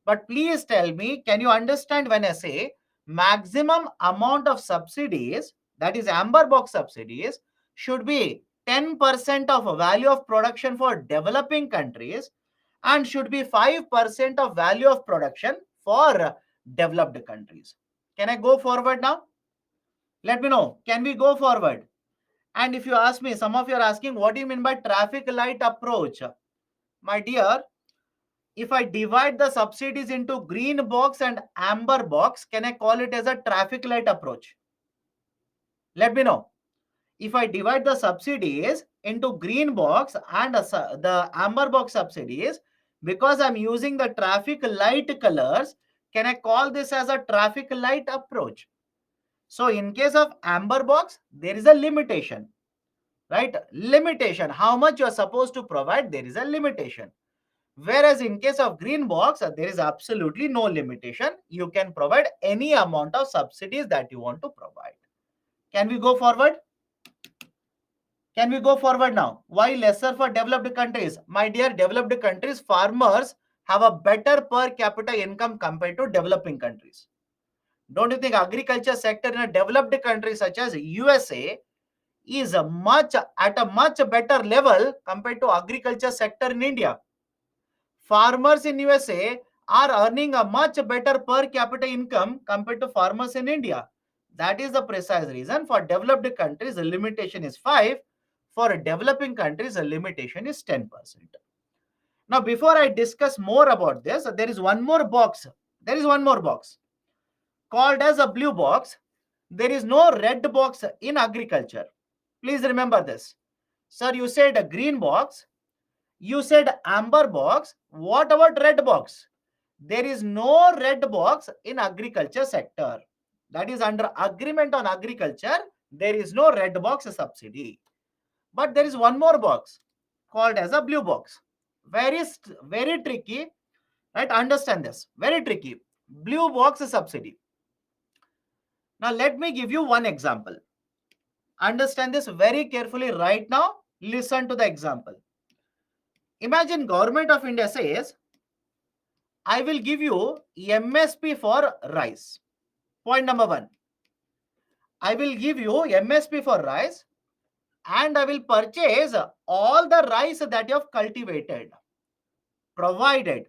But please tell me, can you understand when I say maximum amount of subsidies, that is amber box subsidies, should be 10% of value of production for developing countries and should be 5% of value of production for developed countries. Can I go forward now? Let me know. Can we go forward? And if you ask me, some of you are asking, what do you mean by traffic light approach? My dear, if I divide the subsidies into green box and amber box, can I call it as a traffic light approach? Let me know. If I divide the subsidies into green box and the amber box subsidies, because I'm using the traffic light colors, can I call this as a traffic light approach? So in case of amber box, there is a limitation, right? Limitation. How much you are supposed to provide, there is a limitation. Whereas in case of green box, there is absolutely no limitation. You can provide any amount of subsidies that you want to provide. Can we go forward? Can we go forward now? Why lesser for developed countries? My dear, developed countries, farmers have a better per capita income compared to developing countries. Don't you think agriculture sector in a developed country such as USA is at a much better level compared to agriculture sector in India? Farmers in USA are earning a much better per capita income compared to farmers in India. That is the precise reason. For developed countries, the limitation is 5. For developing countries, the limitation is 10%. Now, before I discuss more about this, there is one more box. There is one more box called as a blue box. There is no red box in agriculture. Please remember this. Sir, you said a green box. You said amber box. What about red box? There is no red box in agriculture sector. That is under agreement on agriculture. There is no red box subsidy. But there is one more box called as a blue box. Very tricky. Right? Understand this. Very tricky. Blue box subsidy. Now let me give you one example. Understand this very carefully right now. Listen to the example. Imagine Government of India says, I will give you MSP for rice. Point number 1. I will give you MSP for rice and I will purchase all the rice that you have cultivated. Provided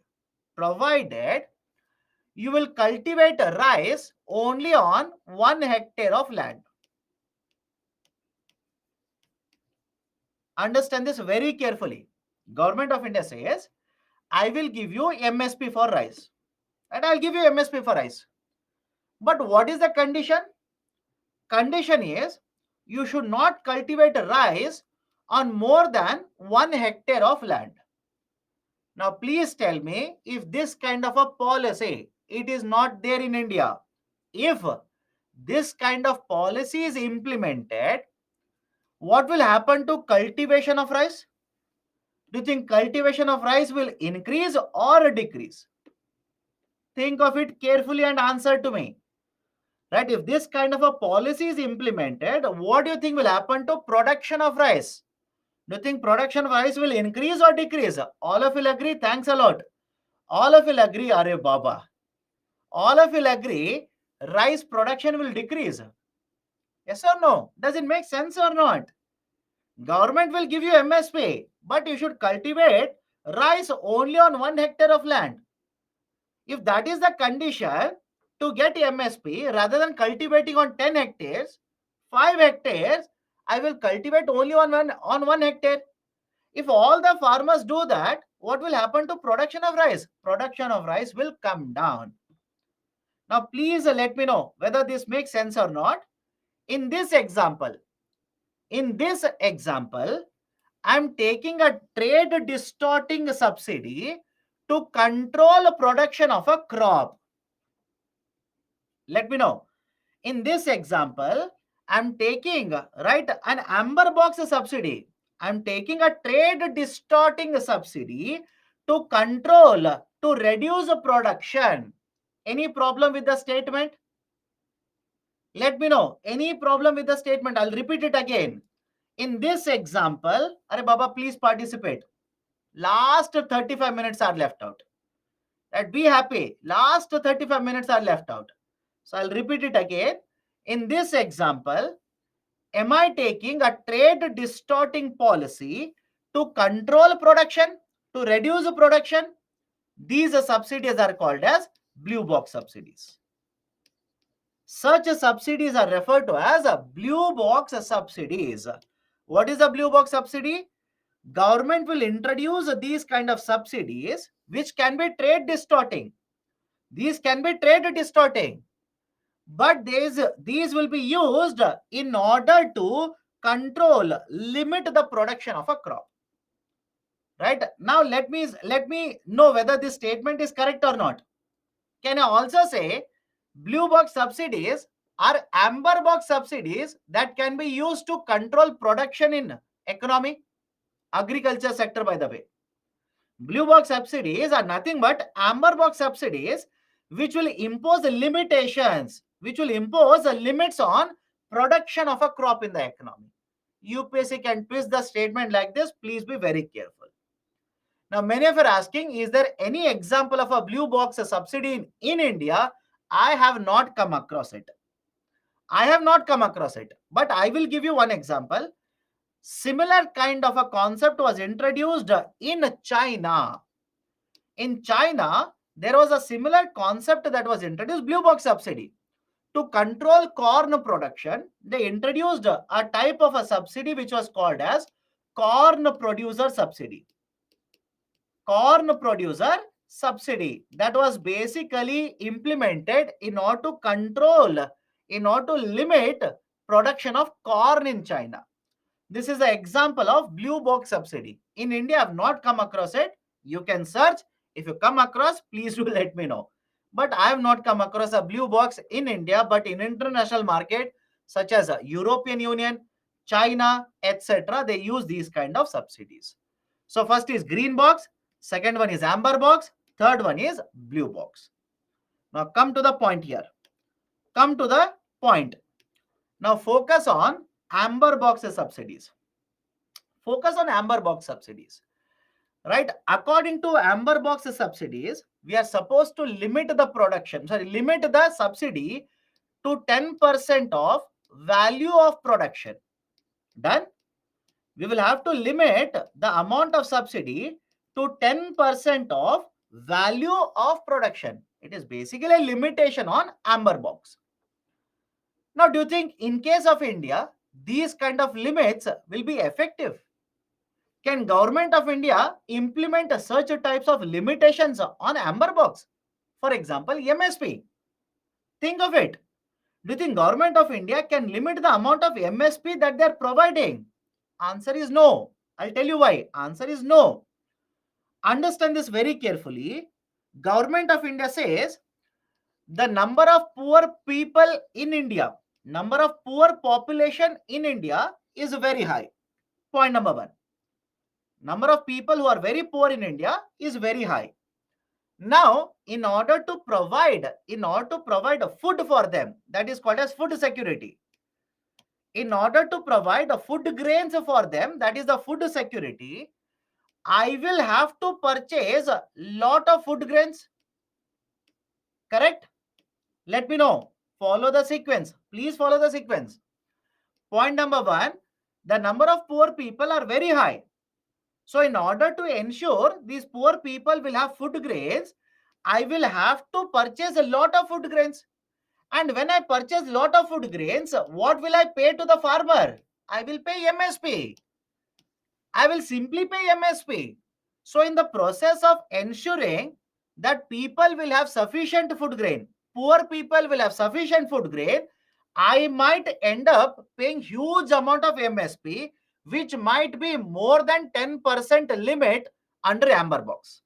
you will cultivate rice only on 1 hectare of land. Understand this very carefully. Government of India says, I will give you MSP for rice. And I'll give you MSP for rice. But what is the condition? Condition is, you should not cultivate rice on more than 1 hectare of land. Now, please tell me if this kind of a policy, it is not there in India. If this kind of policy is implemented, what will happen to cultivation of rice? Do you think cultivation of rice will increase or decrease? Think of it carefully and answer to me. Right? If this kind of a policy is implemented, what do you think will happen to production of rice? Do you think production of rice will increase or decrease? All of you will agree. Thanks a lot. All of you will agree, Are Baba. All of you will agree, rice production will decrease. Yes or no? Does it make sense or not? Government will give you MSP, but you should cultivate rice only on 1 hectare of land. If that is the condition to get MSP, rather than cultivating on 10 hectares, 5 hectares, I will cultivate only on 1 hectare. If all the farmers do that, what will happen to production of rice? Production of rice will come down. Now, please let me know whether this makes sense or not. In this example, I'm taking a trade distorting subsidy to control production of a crop. Let me know. In this example, I'm taking, right, an amber box subsidy. I'm taking a trade distorting subsidy to control, to reduce production. Any problem with the statement? Let me know. Any problem with the statement? I'll repeat it again. In this example, Are Baba, please participate. Last 35 minutes are left out. Right? Be happy. Last 35 minutes are left out. So I'll repeat it again. In this example, am I taking a trade distorting policy to control production, to reduce production? These subsidies are called as blue box subsidies. Such subsidies are referred to as blue box subsidies. What is a blue box subsidy? Government will introduce these kind of subsidies which can be trade distorting. These can be trade distorting, but these will be used in order to control, limit the production of a crop. Right? Now let me know whether this statement is correct or not. Can I also say blue box subsidies are amber box subsidies that can be used to control production in economy, agriculture sector, by the way. Blue box subsidies are nothing but amber box subsidies which will impose limitations, which will impose limits on production of a crop in the economy. UPSC can twist the statement like this. Please be very careful. Now, many of you are asking, is there any example of a blue box subsidy in India? I have not come across it. I have not come across it. But I will give you one example. Similar kind of a concept was introduced in China. In China, there was a similar concept that was introduced, blue box subsidy. To control corn production, they introduced a type of a subsidy which was called as corn producer subsidy. Corn producer subsidy that was basically implemented in order to control, in order to limit production of corn in China. This is an example of blue box subsidy. In India, I have not come across it. You can search. If you come across, please do let me know. But I have not come across a blue box in India, but in international market, such as European Union, China, etc., they use these kind of subsidies. So first is green box, second one is amber box, third one is blue box. Now come to the point here. Come to the point. Now focus on amber box subsidies. Focus on amber box subsidies. Right? According to amber box subsidies, we are supposed to limit the production, limit the subsidy to 10% of value of production. Done? We will have to limit the amount of subsidy to 10% of value of production. It is basically a limitation on amber box. Now, do you think in case of India, these kind of limits will be effective? Can government of India implement such types of limitations on amber box? For example, MSP. Think of it. Do you think government of India can limit the amount of MSP that they are providing? Answer is no. I'll tell you why. Answer is no. Understand this very carefully. Government of India says the number of poor people in India, number of poor population in India is very high. Point number one. Number of people who are very poor in India is very high. Now, in order to provide food for them, that is called as food security. In order to provide food grains for them, that is the food security, I will have to purchase a lot of food grains. Correct? Let me know. Follow the sequence. Please follow the sequence. Point number one, the number of poor people are very high. So in order to ensure these poor people will have food grains, I will have to purchase a lot of food grains. And when I purchase a lot of food grains, what will I pay to the farmer? I will pay MSP. I will simply pay MSP. So in the process of ensuring that people will have sufficient food grain, poor people will have sufficient food grain, I might end up paying huge amount of MSP, which might be more than 10% limit under amber box.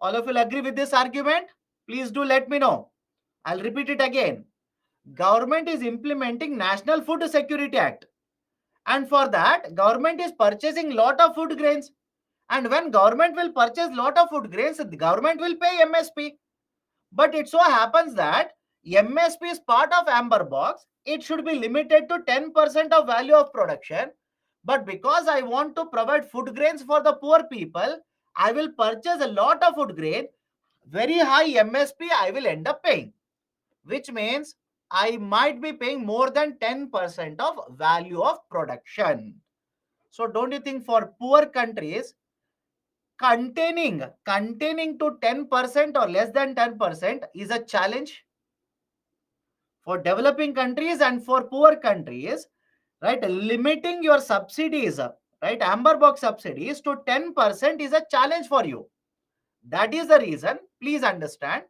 All of you will agree with this argument? Please do let me know. I'll repeat it again. Government is implementing National Food Security Act, and for that government is purchasing lot of food grains, and when government will purchase lot of food grains, the government will pay MSP. But it so happens that MSP is part of amber box. It should be limited to 10% of value of production, but because I want to provide food grains for the poor people, I will purchase a lot of food grain, very high MSP I will end up paying, which means I might be paying more than 10% of value of production. So don't you think for poor countries, containing to 10% or less than 10% is a challenge? For developing countries and for poor countries, right, limiting your subsidies, right, amber box subsidies to 10% is a challenge for you. That is the reason, please understand,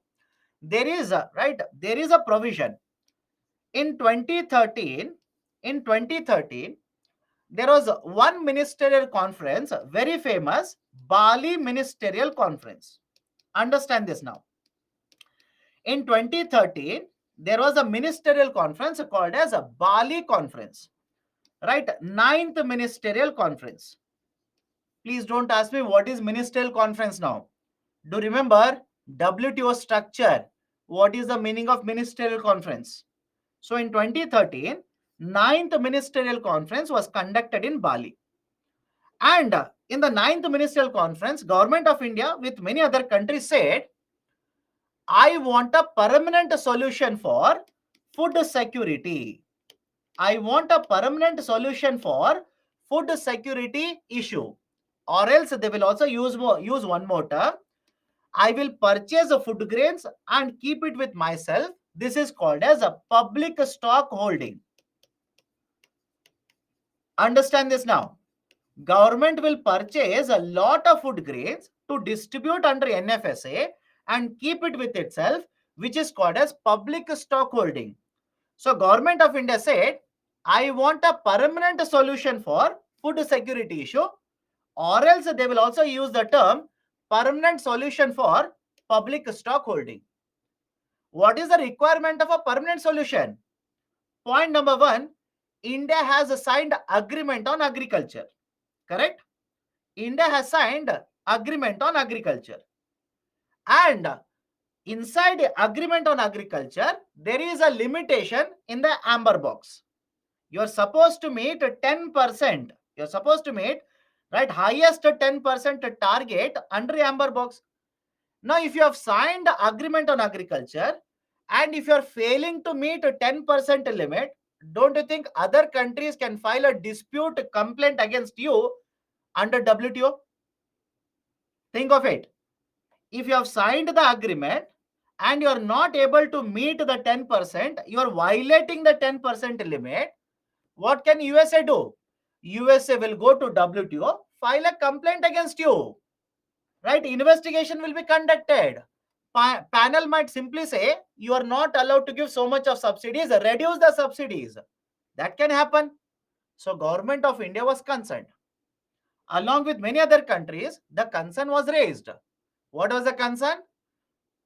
there is a provision. In 2013, there was one ministerial conference, very famous Bali Ministerial Conference. Understand this now. In 2013, there was a ministerial conference called as a Bali Conference, right? Ninth Ministerial Conference. Please don't ask me what is ministerial conference now. Do remember WTO structure. What is the meaning of ministerial conference? So in 2013, ninth ministerial conference was conducted in Bali. And in the ninth ministerial conference, Government of India with many other countries said, I want a permanent solution for food security. I want a permanent solution for food security issue. Or else they will also use one more term. I will purchase the food grains and keep it with myself. This is called as a public stock holding. Understand this now. Government will purchase a lot of food grains to distribute under NFSA and keep it with itself, which is called as public stock holding. So Government of India said, I want a permanent solution for food security issue, or else they will also use the term permanent solution for public stock holding. What is the requirement of a permanent solution? Point number one, India has signed agreement on agriculture. Correct? India has signed agreement on agriculture. And inside agreement on agriculture, there is a limitation in the amber box. You are supposed to meet 10%. You are supposed to meet, right, highest 10% target under amber box. Now, if you have signed agreement on agriculture and if you are failing to meet a 10% limit, don't you think other countries can file a dispute complaint against you under WTO? Think of it. If you have signed the agreement and you are not able to meet the 10%, you are violating the 10% limit, what can USA do? USA will go to WTO, file a complaint against you. Right? Investigation will be conducted. Panel might simply say, you are not allowed to give so much of subsidies, reduce the subsidies. That can happen. So Government of India was concerned. Along with many other countries, the concern was raised. What was the concern?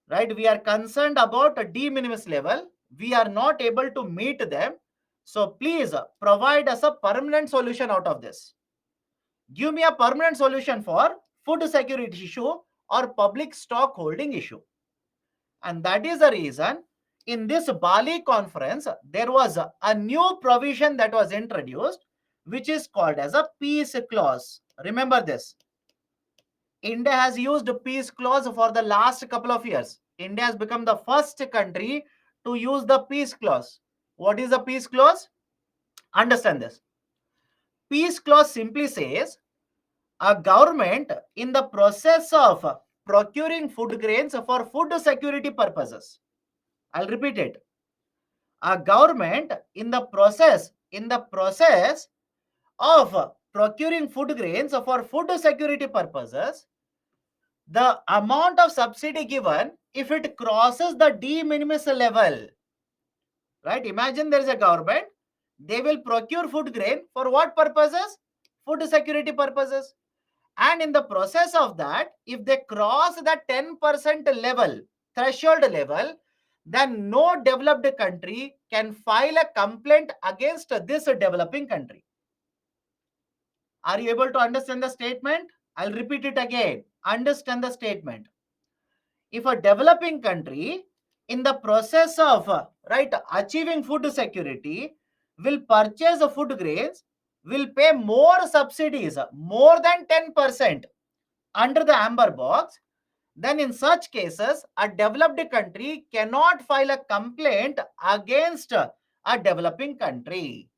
Right? We are concerned about a de minimis level. We are not able to meet them. So please provide us a permanent solution out of this. Give me a permanent solution for food security issue or public stock holding issue. And that is the reason in this Bali conference, there was a new provision that was introduced, which is called as a peace clause. Remember this. India has used peace clause for the last couple of years. India has become the first country to use the peace clause. What is the peace clause? Understand this. Peace clause simply says a government in the process of procuring food grains for food security purposes. I'll repeat it. A government in the process in the process of procuring food grains for food security purposes, the amount of subsidy given, if it crosses the de minimis level, right? Imagine there is a government, they will procure food grain for what purposes? Food security purposes. And in the process of that, if they cross the 10% level, threshold level, then no developed country can file a complaint against this developing country. Are you able to understand the statement? I'll repeat it again. Understand the statement. If a developing country in the process of right achieving food security will purchase the food grains, will pay more subsidies, more than 10% under the amber box, then in such cases a developed country cannot file a complaint against a developing country.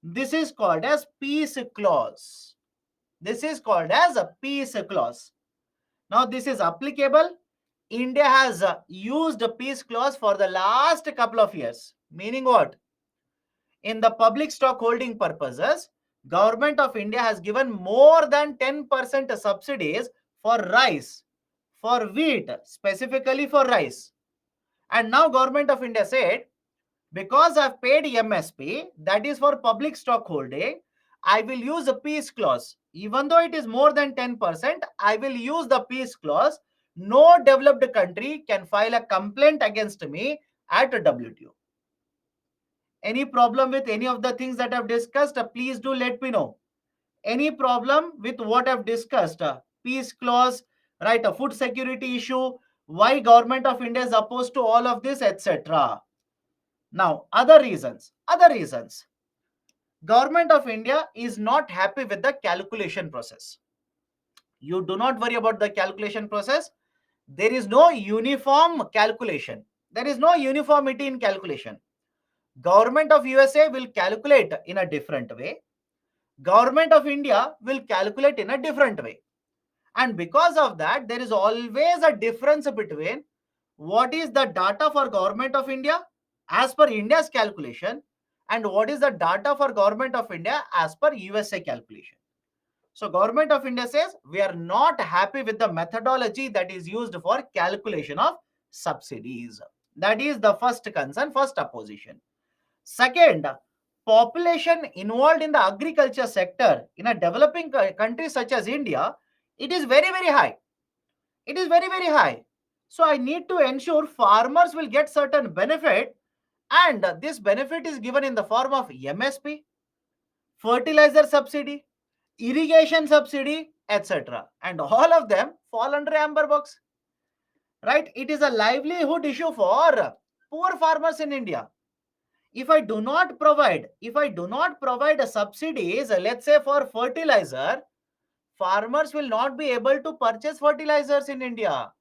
This is called as peace clause. This is called as a peace clause. Now this is applicable. India has used a peace clause for the last couple of years. Meaning what? In the public stock holding purposes, Government of India has given more than 10% subsidies for rice, for wheat, specifically for rice. And now Government of India said, because I've paid MSP, that is for public stock holding, I will use a peace clause. Even though it is more than 10%, I will use the peace clause. No developed country can file a complaint against me at WTO. Any problem with any of the things that I've discussed, please do let me know. Any problem with what I've discussed? Peace clause, right? A food security issue, why Government of India is opposed to all of this, etc. Now, other reasons. Government of India is not happy with the calculation process. You do not worry about the calculation process. There is no uniform calculation. There is no uniformity in calculation. Government of USA will calculate in a different way. Government of India will calculate in a different way. And because of that, there is always a difference between what is the data for Government of India as per India's calculation and what is the data for Government of India as per USA calculation. So Government of India says we are not happy with the methodology that is used for calculation of subsidies. That is the first concern, first opposition. Second, population involved in the agriculture sector in a developing country such as India, it is very, very high. It is very, very high. So I need to ensure farmers will get certain benefit, and this benefit is given in the form of MSP, fertilizer subsidy, irrigation subsidy, etc. And all of them fall under amber box. Right? It is a livelihood issue for poor farmers in India. If I do not provide a subsidies, let's say for fertilizer, farmers will not be able to purchase fertilizers in India.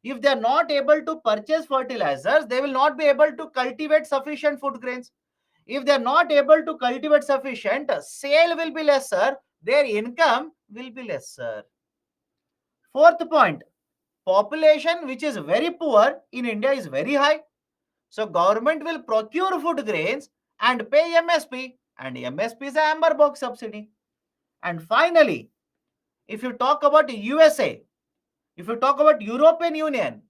If they are not able to purchase fertilizers, they will not be able to cultivate sufficient food grains. If they are not able to cultivate sufficient, sale will be lesser, their income will be lesser. Fourth point, population which is very poor in India is very high. So government will procure food grains and pay MSP, and MSP is a amber box subsidy. And finally, if you talk about USA, if you talk about European Union,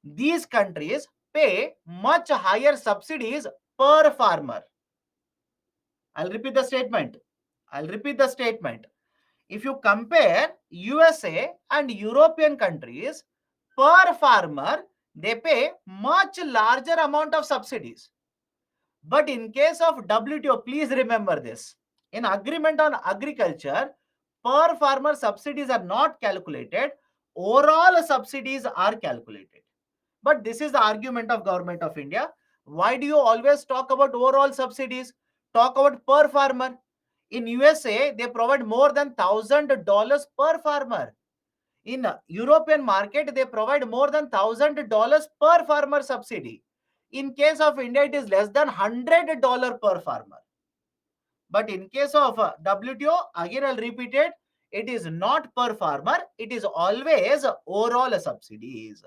these countries pay much higher subsidies per farmer. I'll repeat the statement. If you compare USA and European countries, per farmer, they pay much larger amount of subsidies. But in case of WTO, please remember this. In agreement on agriculture, per farmer subsidies are not calculated. Overall subsidies are calculated. But this is the argument of Government of India. Why do you always talk about overall subsidies? Talk about per farmer. In USA, they provide more than $1,000 per farmer. In European market, they provide more than $1,000 per farmer subsidy. In case of India, it is less than $100 per farmer. But in case of WTO, again I'll repeat it, it is not per farmer, it is always overall subsidies.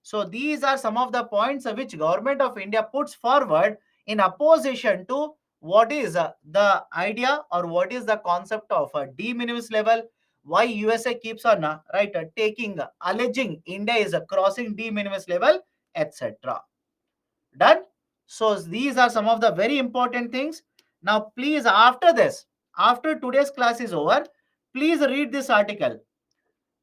So these are some of the points which Government of India puts forward in opposition to what is the idea or what is the concept of de minimis level, why USA keeps on taking alleging India is crossing de minimis level, etc. Done. So these are some of the very important things. Now please, after this, after today's class is over, please read this article.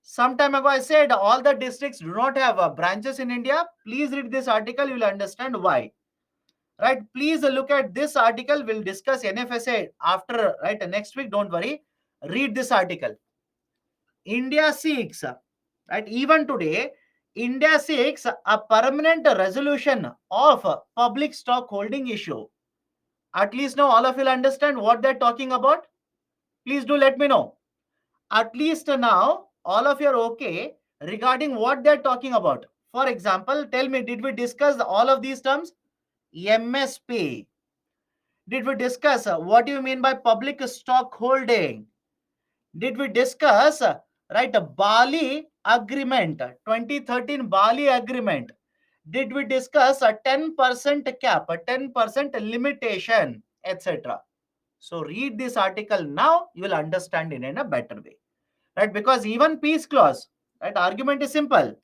Some time ago I said all the districts do not have branches in India. Please read this article, you will understand why. Right, please look at this article. We'll discuss NFSA after, right, next week. Don't worry, read this article. India seeks, right, even today India seeks a permanent resolution of public stock holding issue. At least now all of you will understand what they're talking about. Please do let me know. At least now all of you are okay regarding what they're talking about. For example, tell me, did we discuss all of these terms? MSP. Did we discuss what do you mean by public stock holding? Did we discuss right, Bali agreement, 2013 Bali agreement? Did we discuss a 10% cap, a 10% limitation, etc.? So read this article now, you will understand it in a better way, right? Because even peace clause, right, argument is simple.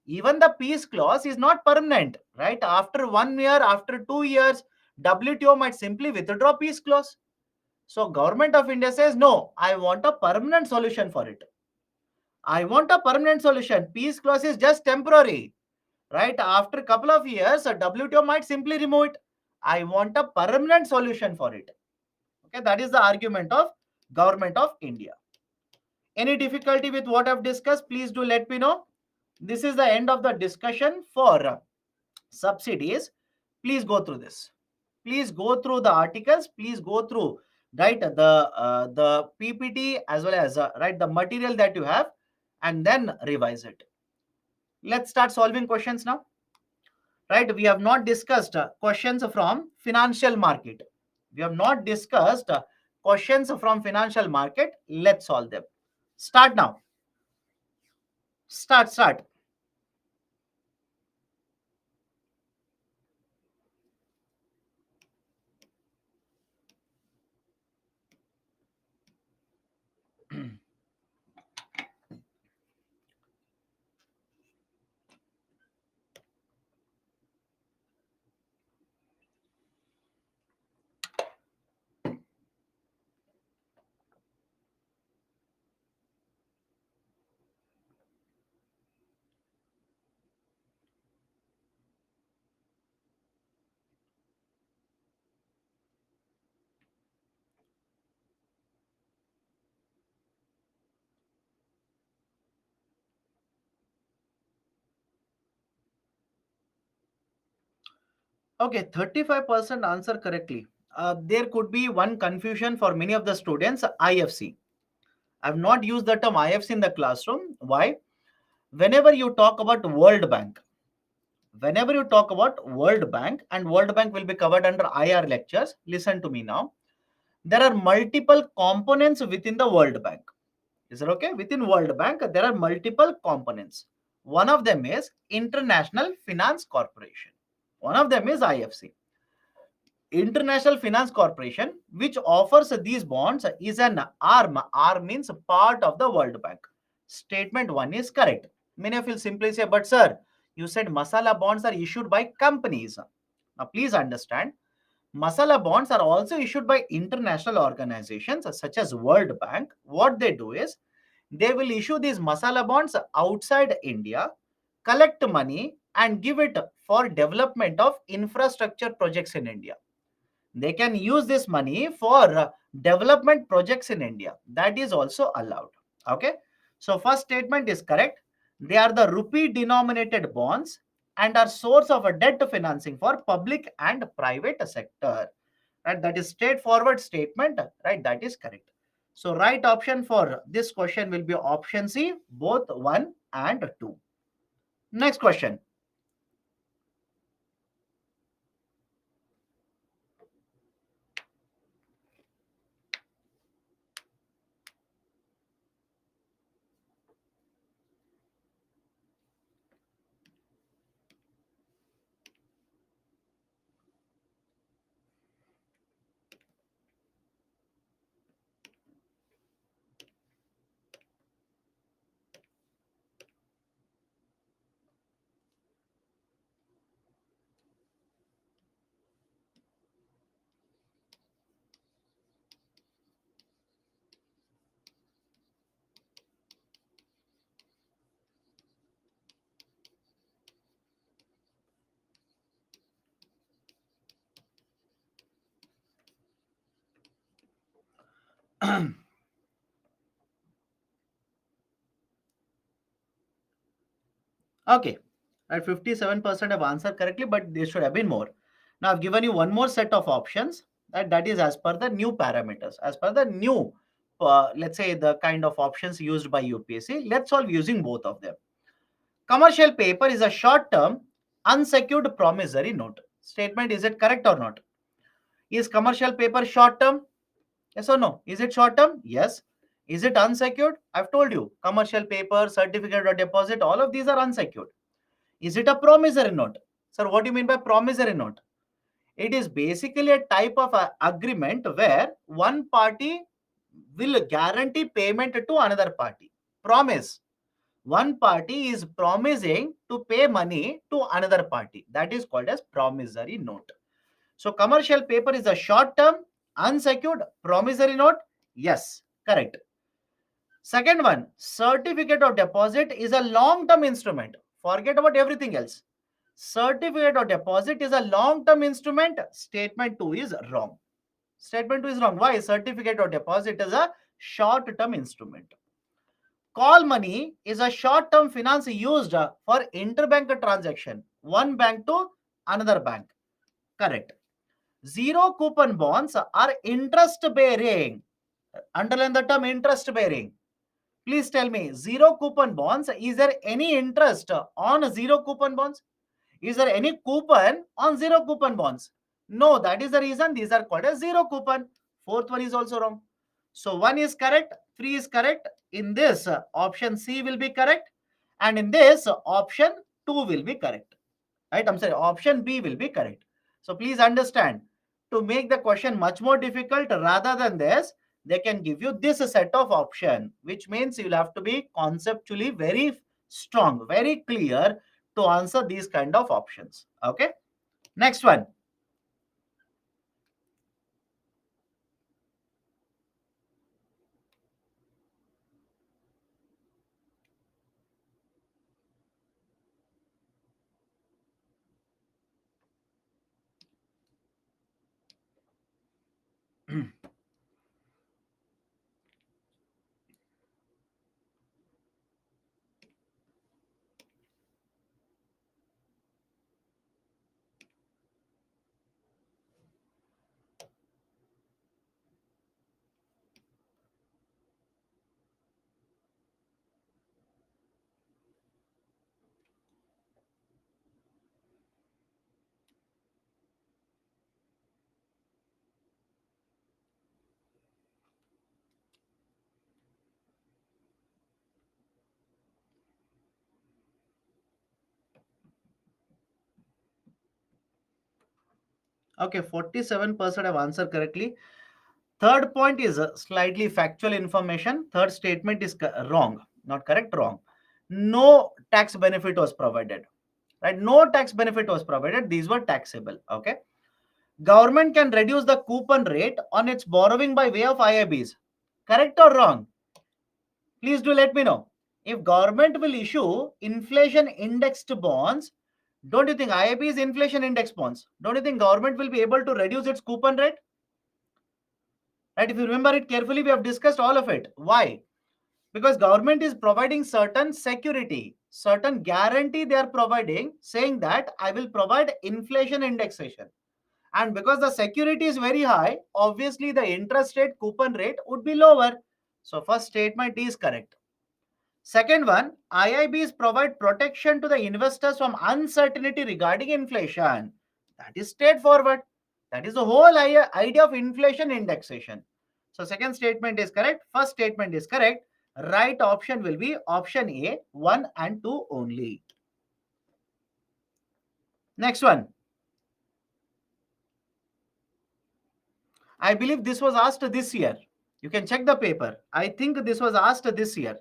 Even the peace clause is not permanent, right? After 1 year, after 2 years, WTO might simply withdraw peace clause. So government of India says, no, I want a permanent solution for it. I want a permanent solution. Peace clause is just temporary, right? After a couple of years, a WTO might simply remove it. I want a permanent solution for it. Okay, that is the argument of government of India. Any difficulty with what I've discussed, please do let me know. This is the end of the discussion for subsidies. Please go through this. Please go through the articles. Please go through, right, the PPT as well as right, the material that you have, and then revise it. Let's start solving questions now. Right, we have not discussed questions from financial market. We have not discussed questions from financial market. Let's solve them. Start now. Start. Okay, 35% answer correctly. There could be one confusion for many of the students. IFC. I've not used the term IFC in the classroom. Why? Whenever you talk about World Bank, and World Bank will be covered under IR lectures, listen to me now. There are multiple components within the World Bank. Is it okay? Within World Bank, there are multiple components. One of them is International Finance Corporation. One of them is IFC. International Finance Corporation, which offers these bonds, is an arm. Arm means part of the World Bank. Statement 1 is correct. Many of you simply say, but sir, you said masala bonds are issued by companies. Now please understand, masala bonds are also issued by international organizations such as World Bank. What they do is, they will issue these masala bonds outside India, collect money and give it for development of infrastructure projects in India. They can use this money for development projects in India. That is also allowed. Okay. So first statement is correct. They are the rupee denominated bonds and are source of a debt financing for public and private sector. Right. That is straightforward statement. Right. That is correct. So right option for this question will be option C, both 1 and 2. Next question. Okay, right, 57% have answered correctly, but there should have been more. Now I've given you one more set of options, that is as per the new parameters, as per the new, let's say the kind of options used by UPSC. Let's solve using both of them. Commercial paper is a short-term, unsecured promissory note. Statement, is it correct or not? Is commercial paper short-term? Yes or no? Is it short-term? Yes. Is it unsecured? I've told you, commercial paper, certificate or deposit, all of these are unsecured. Is it a promissory note? Sir, what do you mean by promissory note? It is basically a type of agreement where one party will guarantee payment to another party. Promise. One party is promising to pay money to another party. That is called as promissory note. So commercial paper is a short term, unsecured promissory note. Yes, correct. Second one, certificate of deposit is a long term instrument. Forget about everything else. Certificate of deposit is a long term instrument. Statement 2 is wrong. Statement 2 is wrong. Why? Certificate of deposit is a short term instrument. Call money is a short term finance used for interbank transaction, one bank to another bank. Correct. Zero coupon bonds are interest bearing. Underline the term interest bearing. Please tell me, zero coupon bonds, is there any interest on zero coupon bonds? Is there any coupon on zero coupon bonds? No, that is the reason these are called as zero coupon. Fourth one is also wrong. So one is correct, three is correct. In this, option C will be correct. And in this, option 2 will be correct. Right? I'm sorry, option B will be correct. So please understand, to make the question much more difficult rather than this, they can give you this set of option, which means you'll have to be conceptually very strong, very clear to answer these kind of options. Okay. Next one. Okay, 47% have answered correctly. Third point is slightly factual information. Third statement is wrong, not correct, wrong. No tax benefit was provided. Right? No tax benefit was provided. These were taxable. Okay. Government can reduce the coupon rate on its borrowing by way of IIBs. Correct or wrong? Please do let me know. If government will issue inflation indexed bonds, don't you think IIB is inflation index bonds? Don't you think government will be able to reduce its coupon rate? Right? If you remember it carefully, we have discussed all of it. Why? Because government is providing certain security, certain guarantee they are providing, saying that I will provide inflation indexation. And because the security is very high, obviously the interest rate, coupon rate would be lower. So first statement is correct. Second one, IIBs provide protection to the investors from uncertainty regarding inflation. That is straightforward. That is the whole idea of inflation indexation. So second statement is correct. First statement is correct. Right option will be option A, 1 and 2 only. Next one. I believe this was asked this year. You can check the paper. I think this was asked this year.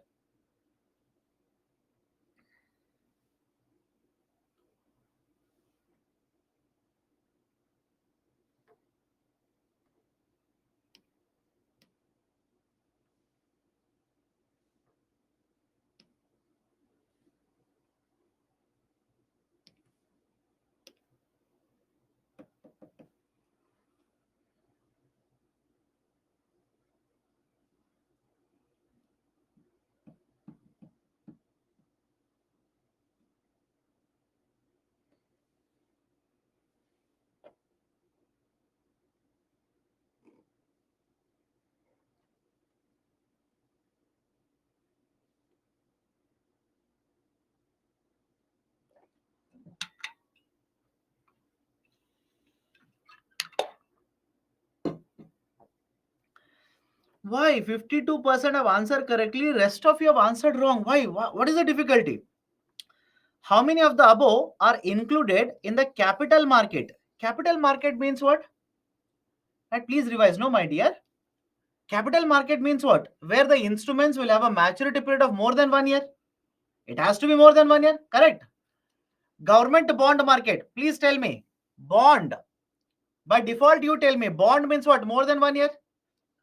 Why? 52% have answered correctly, rest of you have answered wrong. Why? What is the difficulty? How many of the above are included in the capital market? Capital market means what? Right, please revise. No, my dear. Capital market means what? Where the instruments will have a maturity period of more than 1 year. It has to be more than 1 year. Correct. Government bond market. Please tell me. Bond. By default, you tell me. Bond means what? More than 1 year.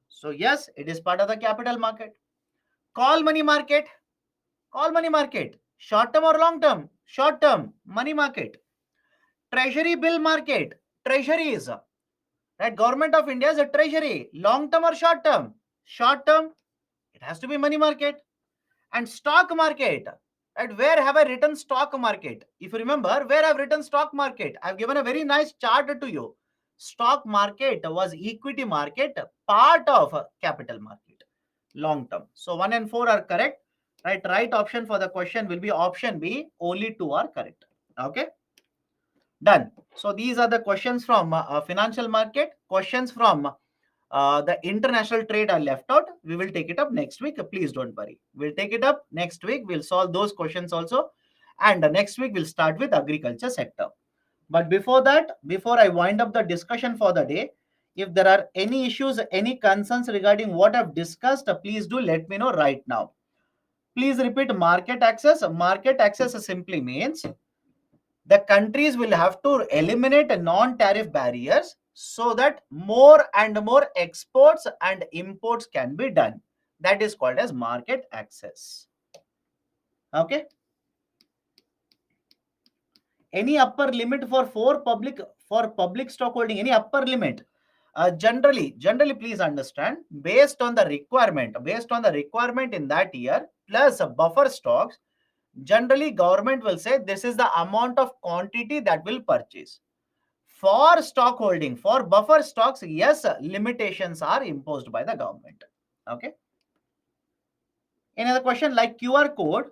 So yes, it is part of the capital market. Call money market. Call money market. Short term or long term? Short term. Money market. Treasury bill market. Treasuries. Right? Government of India is a treasury. Long term or short term? Short term. It has to be money market. And stock market. Right? Where have I written stock market? If you remember, where I've written stock market, I've given a very nice chart to you. Stock market was equity market, part of capital market, long term. So 1 and 4 are correct. Right option for the question will be option B. Only 2 are correct. Okay. Done. So these are the questions from financial market. Questions from the international trade are left out. We will take it up next week. Please don't worry. We'll take it up next week. We'll solve those questions also. And next week, we'll start with agriculture sector. But before that, before I wind up the discussion for the day, if there are any issues, any concerns regarding what I've discussed, please do let me know right now. Please repeat market access. Market access simply means the countries will have to eliminate non-tariff barriers so that more and more exports and imports can be done. That is called as market access. Okay. Any upper limit for public stock holding? Any upper limit? Generally, please understand, based on the requirement in that year plus buffer stocks. Generally, government will say this is the amount of quantity that will purchase. For stock holding, for buffer stocks, yes, limitations are imposed by the government. Okay. Any other question like QR code?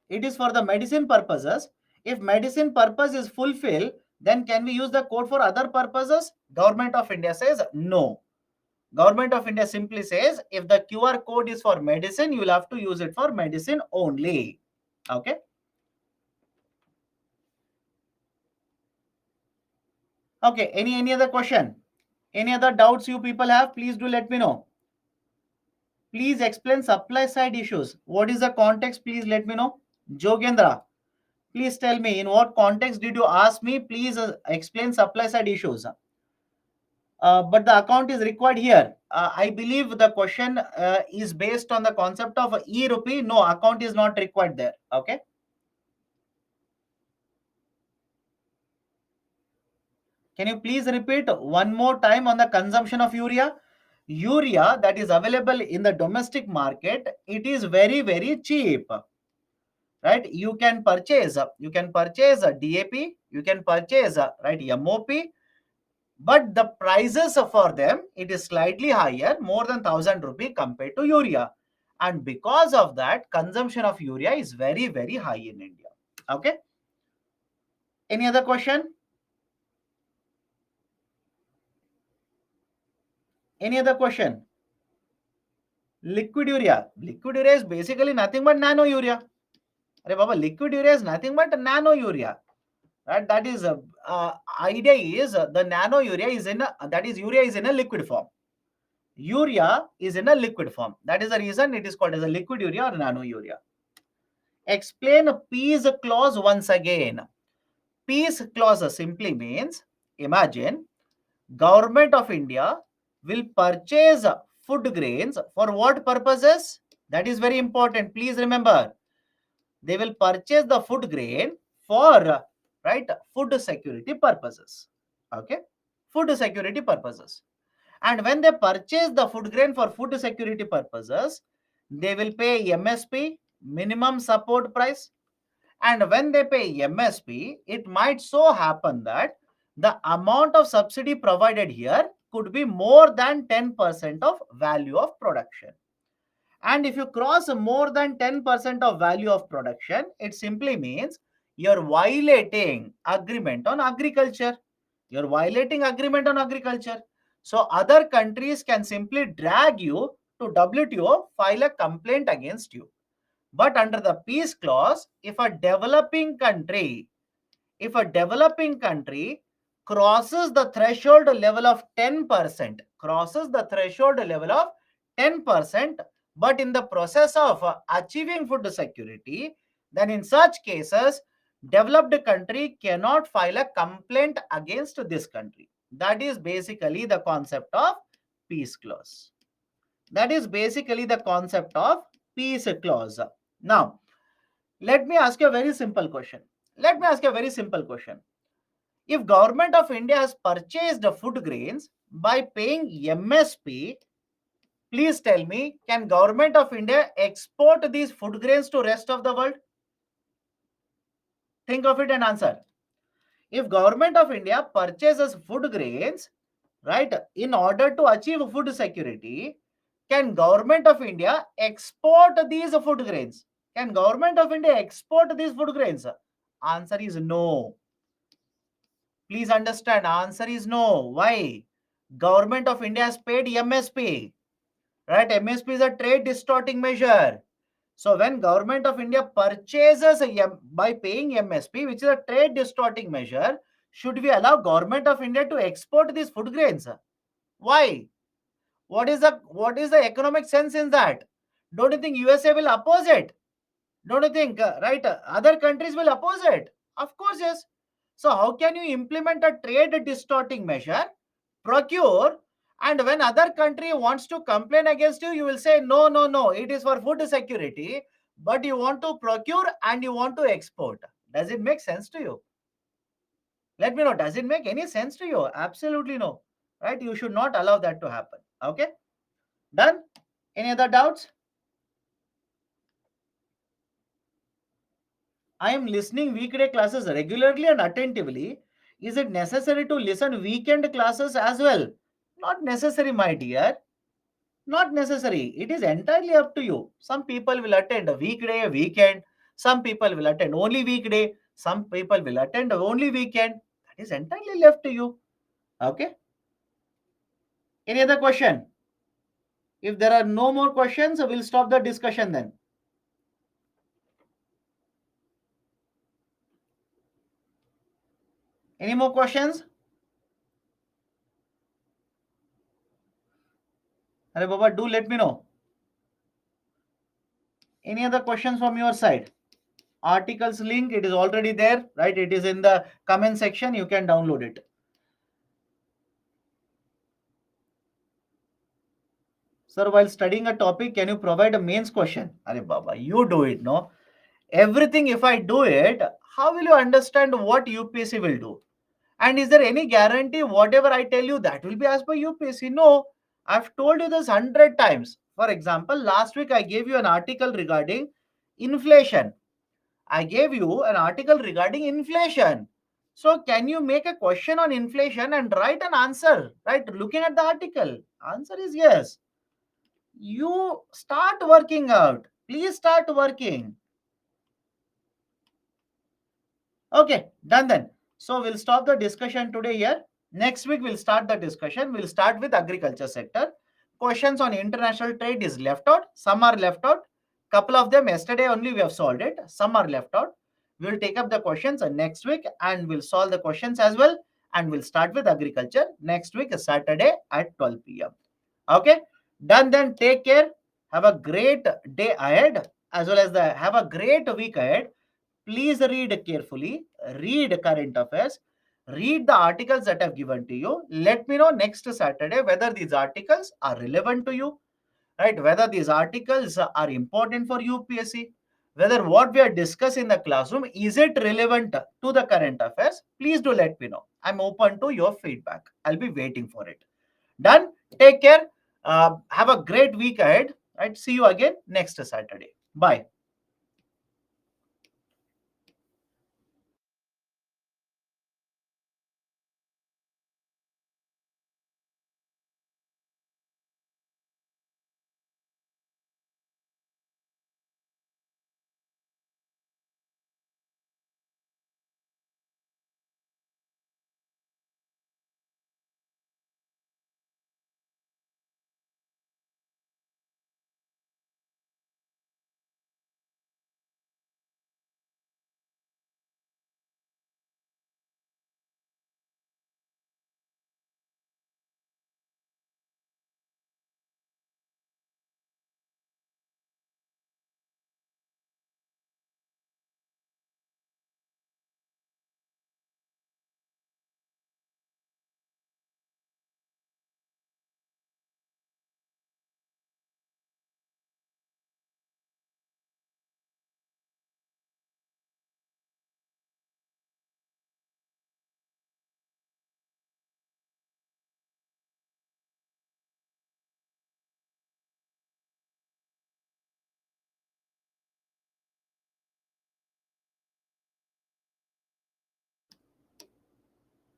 It is for the medicine purposes. If medicine purpose is fulfilled, then can we use the code for other purposes? Government of India says no. Government of India simply says if the QR code is for medicine, you will have to use it for medicine only. Okay. Okay. Any other question? Any other doubts you people have? Please do let me know. Please explain supply side issues. What is the context? Please let me know. Jogendra, please tell me in what context did you ask me? Please explain supply side issues. But the account is required here. I believe the question is based on the concept of e-rupee. No, account is not required there. Okay. Can you please repeat one more time on the consumption of urea? Urea that is available in the domestic market, it is very, very cheap. Right, you can purchase a DAP, you can purchase a right MOP, but the prices for them, it is slightly higher, more than 1000 rupee compared to urea, and because of that consumption of urea is very, very high in India. Okay. Any other question? Any other question? Liquid urea is basically nothing but nano urea. Arey baba, liquid urea is nothing but nano urea. Right? That is idea is the nano urea is in that is urea is in a liquid form. Urea is in a liquid form. That is the reason it is called as a liquid urea or nano urea. Explain peace clause once again. Peace clause simply means, imagine government of India will purchase food grains for what purposes? That is very important. Please remember, they will purchase the food grain for right food security purposes. Okay, food security purposes. And when they purchase the food grain for food security purposes, they will pay MSP, minimum support price. And when they pay MSP, it might so happen that the amount of subsidy provided here could be more than 10% of value of production. And if you cross more than 10% of value of production, it simply means you're violating agreement on agriculture. You're violating agreement on agriculture. So other countries can simply drag you to WTO file a complaint against you. But under the peace clause, if a developing country crosses the threshold level of 10%, but in the process of achieving food security, then in such cases, developed country cannot file a complaint against this country. That is basically the concept of peace clause. That is basically the concept of peace clause. Now, let me ask you a very simple question. If government of India has purchased food grains by paying MSP, please tell me, can government of India export these food grains to rest of the world? Think of it and answer. If government of India purchases food grains, right, in order to achieve food security, can government of India export these food grains? Can government of India export these food grains? Answer is no. Please understand, answer is no. Why? Government of India has paid MSP. Right? MSP is a trade distorting measure. So when government of India purchases by paying MSP, which is a trade distorting measure, should we allow government of India to export these food grains? Why? What is the economic sense in that? Don't you think USA will oppose it? Don't you think, right, other countries will oppose it? Of course, yes. So how can you implement a trade distorting measure, procure, and when other country wants to complain against you, you will say, no, no, no, it is for food security, but you want to procure and you want to export. Does it make sense to you? Let me know. Does it make any sense to you? Absolutely no. Right? You should not allow that to happen. Okay? Done? Any other doubts? I am listening weekday classes regularly and attentively. Is it necessary to listen weekend classes as well? Not necessary, my dear. Not necessary. It is entirely up to you. Some people will attend a weekday, a weekend. Some people will attend only weekday. Some people will attend only weekend. That is entirely left to you. Okay. Any other question? If there are no more questions, we'll stop the discussion then. Any more questions? Hare Baba, do let me know. Any other questions from your side? Articles link, it is already there, right? It is in the comment section. You can download it. Sir, while studying a topic, can you provide a mains question? Are Baba, you do it, no? Everything, if I do it, how will you understand what UPSC will do? And is there any guarantee whatever I tell you that will be as per UPSC? No. I've told you this 100 times. For example, last week I gave you an article regarding inflation. I gave you an article regarding inflation. So can you make a question on inflation and write an answer, right? Looking at the article. Answer is yes. You start working out. Please start working. Okay, done then. So we'll stop the discussion today here. Next week we'll start the discussion. We'll start with agriculture sector. Questions on international trade is left out. Some are left out. Couple of them yesterday only we have solved it. Some are left out. We'll take up the questions next week and we'll solve the questions as well. And we'll start with agriculture next week, Saturday at 12 p.m. Okay, done then. Take care. Have a great day ahead as well as have a great week ahead. Please read carefully, read current affairs, read the articles that I've given to you. Let me know next Saturday whether these articles are relevant to you, right? Whether these articles are important for UPSC, whether what we are discussing in the classroom, is it relevant to the current affairs? Please do let me know. I'm open to your feedback. I'll be waiting for it. Done? Take care. Have a great week ahead. Right? See you again next Saturday. Bye.